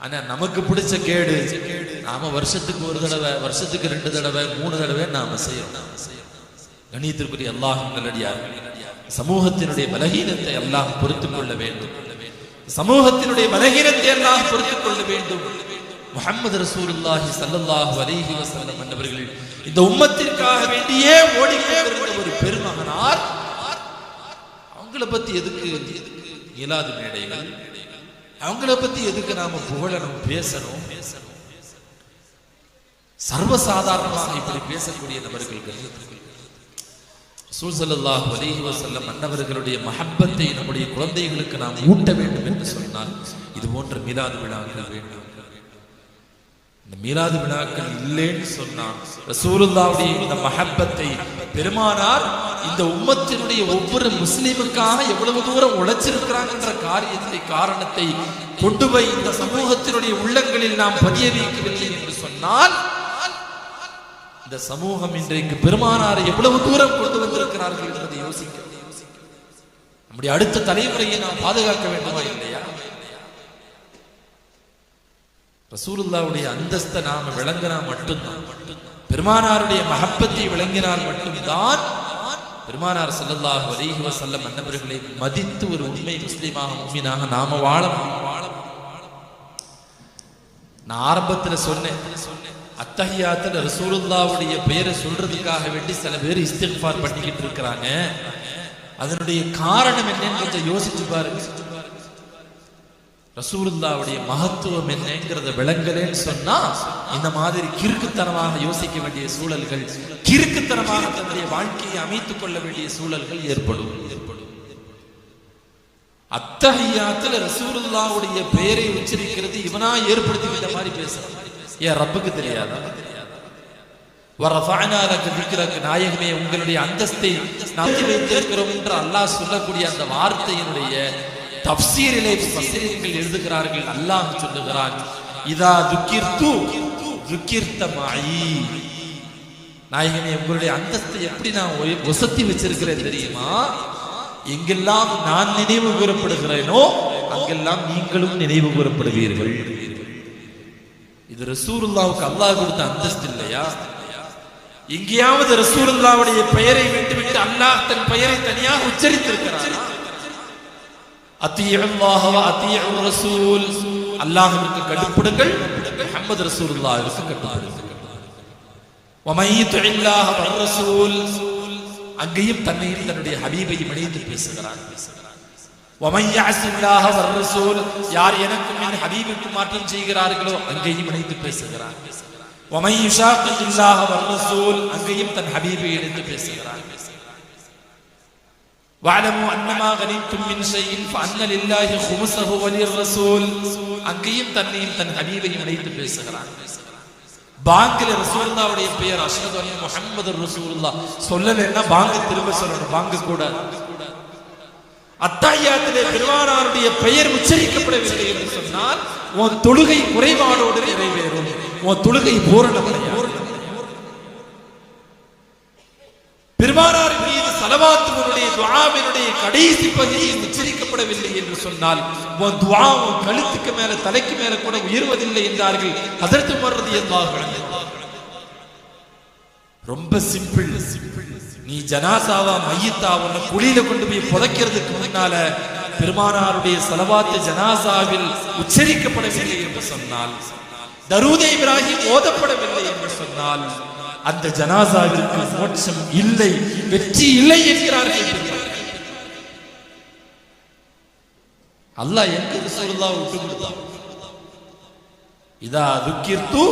ஆனா நமக்கு பிடிச்ச கேடு, நாம வருஷத்துக்கு ஒரு தடவை, வருஷத்துக்கு 2 தடவை 3 தடவை நாம செய்யணும். கண்ணியத்திற்குரிய அல்லாஹ்வின் நல்லடியார்களே, சமூகத்தினுடைய பலகீனத்தை அல்லாஹ் பொறுத்துக் கொள்ள வேண்டும். சமூகத்தினுடைய பலகீனத்தை அல்லாஹ் பொறுத்துக் கொள்ள வேண்டும். முஹம்மது ரசூலுல்லாஹி ஸல்லல்லாஹு அலைஹி வஸல்லம் அவர்கள் இந்த உம்மத்திற்காக வேண்டியே ஓடிக்கொண்டிருந்த ஒரு பெருமகனார், அவங்கள பத்தி எதுக்கு இயலாத மேடைகள், அவங்கள பத்தி எதுக்கு நாம புகழணும் பேசணும்? சர்வசாதாரணமாக இப்படி பேசக்கூடிய நபர்கள் ரசூல் ஸல்லல்லாஹு அலைஹி வஸல்லம் அன்னவர்களுடைய மஹப்பத்தை நம்முடைய குழந்தைகளுக்கு நாம் ஊட்ட வேண்டும் என்று சொன்னால் இது போன்ற மீலாது விழாக்கள் வேண்டும். இந்த மீலாது விழாக்கள் இல்லைன்னு சொன்னால் ரசூலுல்லாஹ்வுடைய இந்த மஹப்பத்தை பெருமானார் இந்த உம்மத்தினுடைய ஒவ்வொரு முஸ்லிமுக்காக எவ்வளவு தூரம் உழைச்சிருக்கிறாங்கன்ற காரணத்தை கொண்டு போய் இந்த சமூகத்தினுடைய உள்ளங்களில் நாம் பதிய வைக்கவில்லை என்று சொன்னால் இந்த சமூகம் இன்றைக்கு பெருமானாரை எவ்வளவு தூரம் கொண்டு வந்திருக்கிறார்கள் என்பதை யோசிக்க. நம்முடைய அடுத்த தலைமுறையை நாம் பாதுகாக்க வேண்டுமா இல்லையா? ரசூலுல்லாஹ்வுடைய அந்தஸ்தை நாம விளங்கினா மட்டும்தான், பெருமானாருடைய மஹப்பத்தை விளங்கினால் மட்டும்தான் பெருமானார் ஸல்லல்லாஹு அலைஹி வஸல்லம் அன்னவர்களை மதித்து ஒரு உண்மை முஸ்லிமாக முஃமினாக நாம வாழ. நான் ஆரம்பத்துல சொன்னேன், அத்தஹியாத்துல ரசூலுல்லாஹ்வுடைய பெயரை சொல்றதுக்காக வேண்டி சில பேர் இஸ்திக்ஃபார் பண்ணிக்கிட்டு இருக்கிறாங்க. அதனுடைய காரணம் என்னன்னு கொஞ்சம் யோசிச்சு பாருங்க. ரசூலுல்லாஹ்வுடைய மகத்துவம் என்னங்கிறத விளங்கலேன்னு சொன்னா இந்த மாதிரி கிறுக்குத்தனமாக யோசிக்க வேண்டிய சூழல்கள், கிறுக்குத்தனமாக தன்னுடைய வாழ்க்கையை அமைத்துக் கொள்ள வேண்டிய சூழல்கள் ஏற்படும். அத்தஹியாத்துல ரசூலுல்லாஹ்வுடைய பெயரை உச்சரிக்கிறது இவனா ஏற்படுத்திக்கிட்ட மாதிரி பேசுறான். ஏன் ரப்புக்கு தெரியாதா? வரஃபஅனா லக திக்ரக, நாயகமே உங்களுடைய அந்தஸ்தை நாம் வைத்திருக்கிறோம் என்று அல்லாஹ் சொல்லக்கூடிய அந்த வார்த்தையினுடைய தஃப்சீரிலே முஃபஸ்ஸிரீன்கள் எழுதுகிறார்கள். அல்லாஹ் சொல்லுகிறான், இதா துக்கிர்து துக்கிர்த மஇ. நாயகமே உங்களுடைய அந்தஸ்தை எப்படி நான் வசத்தி வச்சிருக்கிறேன் தெரியுமா? எங்கெல்லாம் நான் நினைவு கூறப்படுகிறேனோ அங்கெல்லாம் நீங்களும் நினைவு கூறப்படுவீர்கள். இது ரசூலுல்லாஹ்வுக்கு அல்லாஹ் கொடுத்த அந்தஸ்து இல்லையா? எங்கேயாவது ரசூலுல்லாஹ்வுடைய பெயரை விட்டுவிட்டு அல்லாஹ் தன் பெயரை தனியாக உச்சரித்திருக்கிறார். அத்தீஉல்லாஹ் வ அத்தீஉர் ரசூல், அல்லாஹ்விற்கு கட்டுப்படுங்கள், முஹம்மது ரசூலுல்லாஹ்விற்கு கட்டுப்படுங்கள். வ மன் யுத்திஇல்லாஹ் வ ரசூல், அங்கேயும் தன்னையும் தன்னுடைய ஹபீபையும் இணைத்து பேசுகிறார். வமன் யஅஸில்லாஹ வர்ரசூல், யார் எனக்கும் என் ஹபீபுக்கும் மாற்றம் செய்கிறார்களோ அங்கேயும் இணைத்து பேசுகிறார். வமன் யுஷாகில்லாஹ வர்ரசூல், அங்கேயும் தன் ஹபீபை இணைத்து பேசுகிறார். வஅலமு அன்னமா கனித்தும் மின் ஷைஇன் ஃபஅன்ன லில்லாஹி ஹுமுஸஹு வ லிர்ரசூல், அங்கேயும் தன்னையும் தன் ஹபீபையும் இணைத்து பேசுகிறார். பாங்கில ரசூலுல்லாஹ்வுடைய பெயர் அஷ்ஹது அன்ன முஹம்மதுர் ரசூலுல்லாஹ் சொல்லலைன்னா பாங்க திரும்ப சொல்லணும், பாங்க கூட. அத்தஹியாத்திலே பெருமானாருடைய பெயர் உச்சரிக்கப்படவில்லை என்று சொன்னால் உன் தொழுகை குறைபாடோடு நிறைவேறும், உன் தொழுகை பூரணமடையும். பெருமானாரின் ஸலவாத்துடைய துஆவினுடைய கடைசி பகுதியில் உச்சரிக்கப்படவில்லை என்று சொன்னால் துஆ கழுத்துக்கு மேல தலைக்கு மேல கூட உயர்வதில்லை என்றார்கள் ஹஜ்ரத் உமர் ரலியல்லாஹு அன்ஹு. ரொம்ப சிம்பிள். நீ ஜனாசாவா மையத்தா உன்னை குழியில கொண்டு போய் புதைக்கிறதுக்கு முன்னால பெருமானாருடைய ஸலவாத் ஜனாசாவில் உச்சரிக்கப்படவில்லை என்று சொன்னால், தரூதே இப்ராஹிம் ஓதப்படவில்லை என்று சொன்னால் அந்த ஜனாசாவிற்கு மோட்சம் இல்லை, வெற்றி இல்லை என்கிறார்கள். அல்லாஹ் எங்க ரசூலுல்லாஹ் விட்டு கொடுத்தான்? இதா துக்கிர்து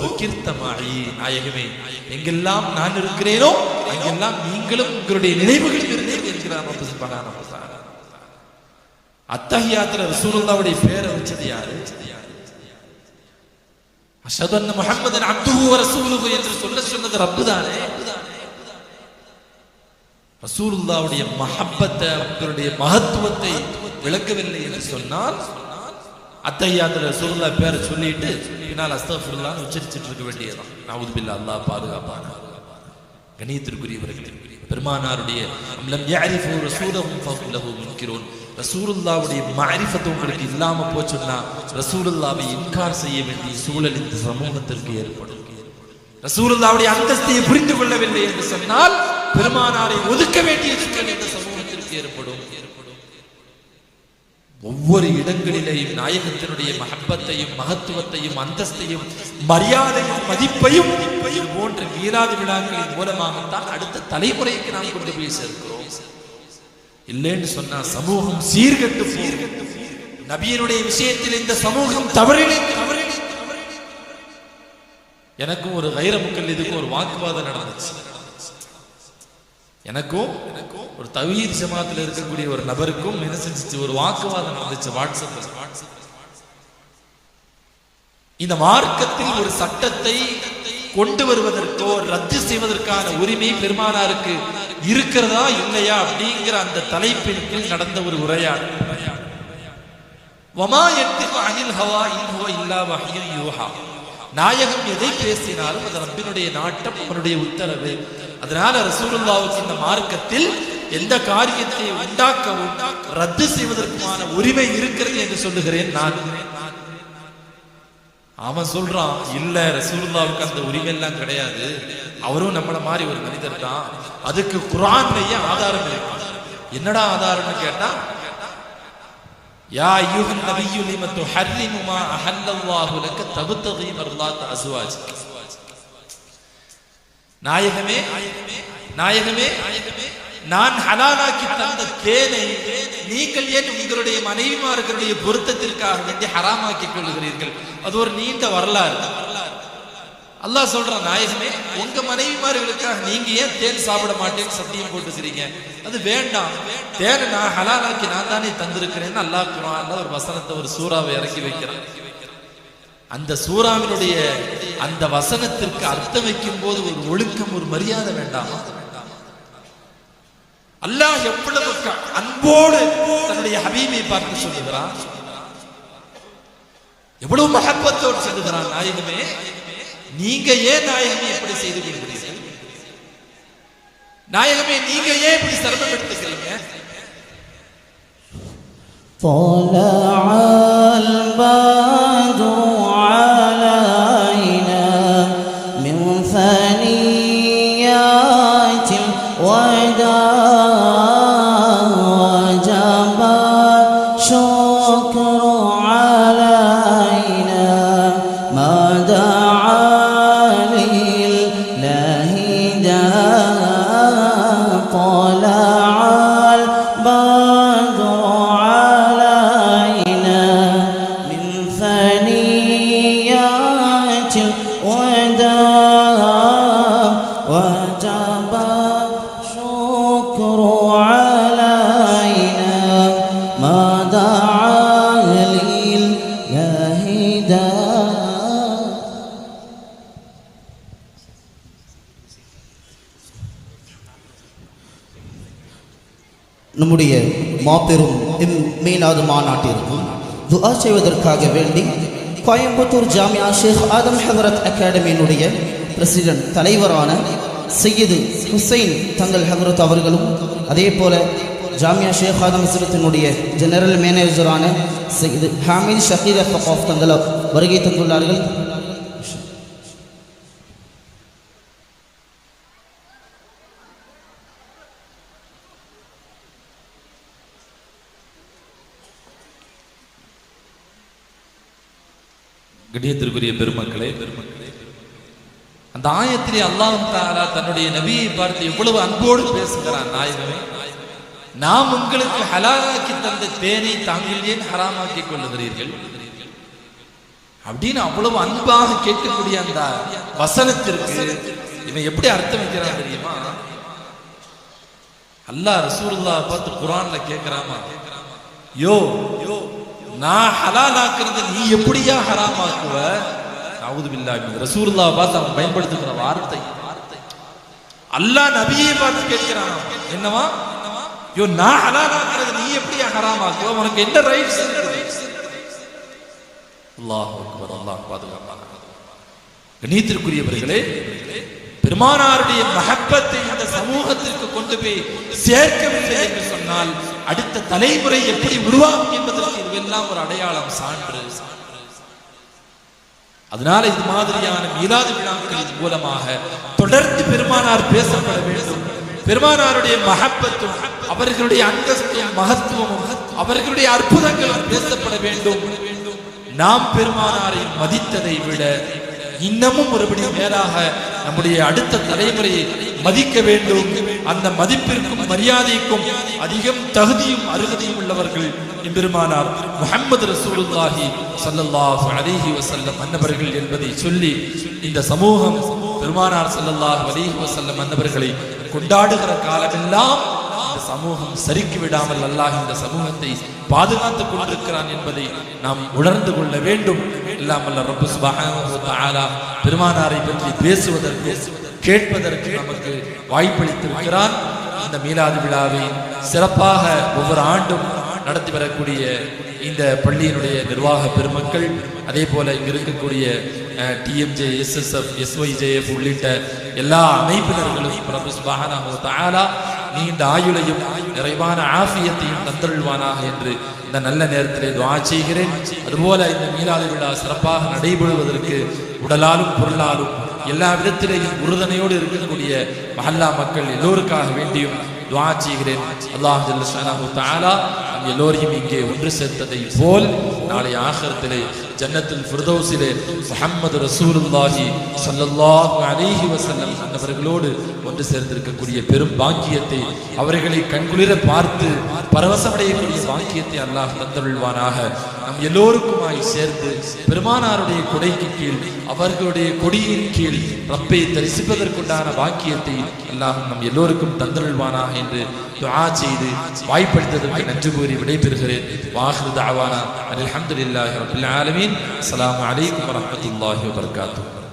துக்கிர்த மஇ, நாயகமே எங்கெல்லாம் நான் இருக்கிறேனோ அங்கெல்லாம் நீங்களும் உங்களுடைய நினைவுகளில் இருந்தீர்கள் என்கிறார் ரப்ப சுப்ஹானஹு வ தஆலா. அத்தஹியாத்துல ரசூலுல்லாஹ்வுடைய பேரை வச்சது யாரு? அஷ்ஹது அன்ன முஹம்மதன் அப்துஹு வ ரசூலுஹு என்று சொன்னது ரப்பு தானே. ரசூலுல்லாஹ்வுடைய மஹப்பத்தை, அவருடைய மகத்துவத்தை விளக்கவில்லை என்று சொன்னால் அத்தஹியாத்துல ரசூலுல்லாஹ் பேரை சொல்லிட்டு பின்னால் அஸ்தக்ஃபிருல்லாஹ் உச்சரிச்சிட்டு இருக்க வேண்டியதுதான். நஊது பில்லாஹ், அல்லாஹ் பாதுகாப்பான. கண்ணியத்திற்குரியவர்களே, பெருமானாருடைய அம்லம் யஅரிஃபு ரசூலஹும் ஃபஹும் லஹு முன்கிரூன், ரசூலுல்லாஹ்வுடைய மஅரிஃபத் உங்களுக்கு இல்லாம போச்சுன்னா ரசூலுல்லாஹ்வை இன்கார் செய்ய வேண்டிய சூழல் இந்த சமூகத்திற்கு ஏற்படும். ரசூலுல்லாஹ்வுடைய அந்தஸ்தை புரிந்து கொள்ளவில்லை என்று சொன்னால் பெருமானாரை ஒதுக்க வேண்டிய சூழல் இந்த சமூகத்திற்கு ஏற்படும். ஒவ்வொரு இடங்களிலேயும் நாயகத்தினுடைய மஹப்பத்தையும் மகத்துவத்தையும் அந்தஸ்தையும் மரியாதையும் மதிப்பையும் போன்ற மீலாது விழாக்களின் மூலமாகத்தான் அடுத்த தலைமுறைக்கு நாம் கொண்டு போய் சேர்க்கிறோம். இல்லைன்னு சொன்னா சமூகம் சீர்கெட்டு போகும். நபியினுடைய விஷயத்தில் இந்த சமூகம் தவறில்லை. எனக்கும் ஒரு கைர முக்கல் இதுக்கும் ஒரு வாக்குவாதம் நடந்துச்சு. எனக்கும் ஒரு தவ்ஹீத் ஜமாத்தில் இருக்கக்கூடிய ஒரு நபருக்கும் என்ன செஞ்சிச்சு, ஒரு வாக்குவாதம் நடந்துச்சு வாட்ஸ்அப்ல. இந்த மார்க்கத்தில் ஒரு சட்டத்தை கொண்டு வருவதற்கோ ரத்து செய்வதற்கான உரிமை பெருமானாருக்கு இருக்கிறதா இல்லையா அப்படிங்கிற அந்த தலைப்பின் கீழ் நடந்த ஒரு உரையாடல். வமா யன்திகு அனில் ஹவா இன் ஹுவ இல்லா வஹ்யுன் யூஹா, நாயகம் எதை பேசினாலும் அது ரப்பினுடைய நாட்டம், அவனுடைய உத்தரவு. அதனால ரசூலுல்லாஹ்வுக்கு இந்த மார்க்கத்தில் எந்த காரியத்தை உண்டாக்கவும் ரத்து செய்வதற்குமான உரிமை இருக்கிறது என்று சொல்லுகிறேன் நான். அவன் சொல்றான், இல்ல ரசூலுல்லாஹ்வுக்கு அந்த உரிமை எல்லாம் கிடையாது, அவரும் நம்மள மாதிரி ஒரு மனிதர் தான், அதுக்கு குர்ஆன்லயே ஆதாரம் இருக்கு. என்னடா ஆதாரம்னு கேட்டா, யா அய்யுஹன் நபிய்யு லிம துஹர்ரிமு மா அஹல்லல்லாஹு லக தப்தகி மர்லாத் அஸ்வாஜிக, நாயகமே நாயகமே நான் ஹலாலாக்கி தந்த தேனை நீங்கள் ஏன் உங்களுடைய மனைவிமார்களுடைய பொருத்தத்திற்காக வேண்டி ஹராமாக்கிக் கொள்கிறீர்கள்? அது ஒரு நீண்ட வரலாறு. அல்லாஹ் சொல்றான், நாயகமே உங்க மனைவிமார்களுக்காக நீங்க ஏன் தேன் சாப்பிட மாட்டேன்னு சத்தியம் போட்டுக்கிறீங்க? அது வேண்டாம், தேனை நான் ஹலாலாக்கி நான் தானே தந்திருக்கிறேன்னு அல்லாஹ் குர்ஆன்ல ஒரு வசனத்தை, ஒரு சூறாவை இறக்கி வைக்கிறான். அந்த சூறாவினுடைய அந்த வசனத்திற்கு அர்த்தம் வைக்கும் போது ஒரு ஒழுக்கம், ஒரு மரியாதை வேண்டாமா? அல்லாஹ் எவ்வளவு அன்போடு தன்னுடைய ஹபீபை பார்த்து சொல்லுகிறான், எவ்வளவு மஹப்பத்தோடு சொல்லுகிறான், நாயகமே நீங்க ஏன் நாயகமே இப்படி செய்து கொள்கிறீர்கள்? நாயகமே நீங்க ஏன் இப்படி சிரமம் எடுத்துக்கிறீங்க? طلع البدر علينا من ثنيات الوداع وجب الشكر علينا ما دعا لله داع. طلع البدر علينا من ثنيات الوداع وجب الشكر علينا ما دعا لله داع. நம்முடைய மாபெரும் மீலாது மாநாட்டிற்கும் துஆ செய்வதற்காக வேண்டி கோயம்புத்தூர் ஜாமியா ஷேக் ஆதம் ஹதரத் அகாடமியினுடைய பிரசிடென்ட் தலைவரான சையது ஹுசைன் தங்கள் ஹதரத் அவர்களும், அதே போல ஜாமியா ஷேக் ஆதம் மஸ்ஜிதினுடைய ஜெனரல் மேனேஜரான சையது ஹாமித் ஷகீர் ஃபகாஃப் தங்கள் வருகை தந்துள்ளார்கள். கண்ணியத்திற்குரிய பெருமக்களே, அந்த ஆயத்திலே அல்லாஹ் தஆலா தன்னுடைய நபியை பார்த்து எவ்வளவு அன்போடு பேசுகிறான். நாயகமே, நாம் உங்களுக்கு ஹலாலாக்கி தந்த தேனை தாங்கள் ஏன் ஹராமாக்கி கொள்ளுகிறீர்கள் அப்படின்னு அவ்வளவு அன்பாக கேட்கக்கூடிய அந்த வசனத்திற்கு இவன் எப்படி அர்த்தம் வைக்கிறான் தெரியுமா? அல்லாஹ் ரசூலுல்லாஹ் பார்த்து குர்ஆன்ல கேட்கிறாமா, யோ நான் ஹலாலாக்குறது நீ எப்படியா ஹராமாக்குவ? நஊது பில்லாஹ். ரசூலுல்லாஹ் பார்த்து அவன் பயன்படுத்துகிற வார்த்தை, அல்லாஹ் நபியை பார்த்து கேட்கிறான், என்னவா? யோ நான் ஹலாலாக்குறது நீ எப்படியா ஹராமாக்குவ? உனக்கு என்ன ரைட்ஸ் இருக்குது? அல்லாஹ் அக்பர். அல்லாஹ் பாதுகாப்பான். கண்ணியத்திற்குரியவர்களே, பெருமானாருடைய மஹப்பத்தை இந்த சமூகத்திற்கு கொண்டு போய் சேர்க்கவில்லை என்று சொன்னால் அடுத்த தலைமுறை எப்படி உருவாகும் என்பதற்கு இதுவெல்லாம் ஒரு அடையாளம், சான்று. அதனால இது மாதிரியான மீலாது விழாக்களின் மூலமாக தொடர்ந்து பெருமானார் பேசப்பட வேண்டும். பெருமானாருடைய மஹப்பத்தும் அவர்களுடைய அந்தஸ்தும் மகத்துவமும் அவர்களுடைய அற்புதங்களும் பேசப்பட வேண்டும். நாம் பெருமானாரை மதித்ததை விட இன்னமும் ஒருபடி மேலாக நம்முடைய அடுத்த தலைமுறையை மதிக்க வேண்டும். அந்த மதிப்பிற்கும் மரியாதைக்கும் அதிகம் தகுதியும் அருகதையும் உள்ளவர்கள் எம்பெருமானார் முஹம்மது ரசூலுல்லாஹி ஸல்லல்லாஹு அலைஹி வஸல்லம் அன்னவர்கள் என்பதை சொல்லி இந்த சமூகம் பெருமானார் ஸல்லல்லாஹு அலைஹி வஸல்லம் அன்னவர்களை கொண்டாடுகிற காலமெல்லாம் இந்த சமூகம் சறுக்கி விடாமல் அல்லாஹ் இந்த சமூகத்தை பாதுகாத்துக் கொண்டிருக்கிறான் என்பதை நாம் உணர்ந்து கொள்ள வேண்டும். எல்லாம் வல்ல ரப்பு சுப்ஹானஹு வ தஆலா பெருமானாரை பற்றி பேசுவதற்கு கேட்பதற்கு நமக்கு வாய்ப்பளித்திருக்கிறான். இந்த மீலாது விழாவை சிறப்பாக ஒவ்வொரு ஆண்டும் நடத்தி வரக்கூடிய இந்த பள்ளியினுடைய நிர்வாக பெருமக்கள், அதே போல இங்கு இருக்கக்கூடிய டிஎம்ஜே, எஸ்எஸ்எஃப், எஸ்ஒய்ஜேஎஃப் உள்ளிட்ட எல்லா அமைப்பினர்களும் ரப்பு சுப்ஹானஹு வ தஆலா நீண்ட ஆயுளையும் நிறைவான ஆஃபியத்தையும் தந்தருள்வானாக என்று இந்த நல்ல நேரத்திலே துஆ செய்கிறேன். அதுபோல இந்த மீலாது விழா சிறப்பாக நடைபெறுவதற்கு உடலாலும் பொருளாலும் எல்லா விதத்திலேயும் உறுதுணையோடு இருக்கக்கூடிய மஹல்லா மக்கள் எல்லோருக்காக வேண்டியும் துஆ செய்கிறேன். அல்லாஹ் ஜல்ல ஷானஹு தஆலா நம் எல்லோரையும் இங்கே ஒன்று சேர்த்ததை போல் நாளை ஆகிரத்திலே ஜன்னத்துல் ஃபிர்தௌஸிலே முஹம்மது ரசூலுல்லாஹி ஸல்லல்லாஹு அலைஹி வஸல்லம் அன்னவர்களோடு ஒன்று சேர்ந்திருக்கக்கூடிய பெரும் பாக்கியத்தை, அவர்களை கண்குளிர பார்த்து பரவசமடையக்கூடிய பாக்கியத்தை அல்லாஹ் தந்தருள்வானாக. நம் எல்லோருக்குமாய் சேர்ந்து பெருமானாருடைய கொடைக்கு கீழ் அவர்களுடைய கொடியின் கீழ் ரப்பை தரிசிப்பதற்குண்டான பாக்கியத்தை அல்லாஹ் நம் எல்லோருக்கும் தந்தருள்வானாக என்று துஆ செய்து வாய்ப்பளித்ததற்கு நன்றி கூறி விடைபெறுகிறேன். வாஹிரு தஅவானா அல்ஹம்துலில்லாஹி ரப்பில் ஆலமீன். அஸ்ஸலாமு அலைக்கும் வரஹ்மத்துல்லாஹி வபரகாத்துஹு.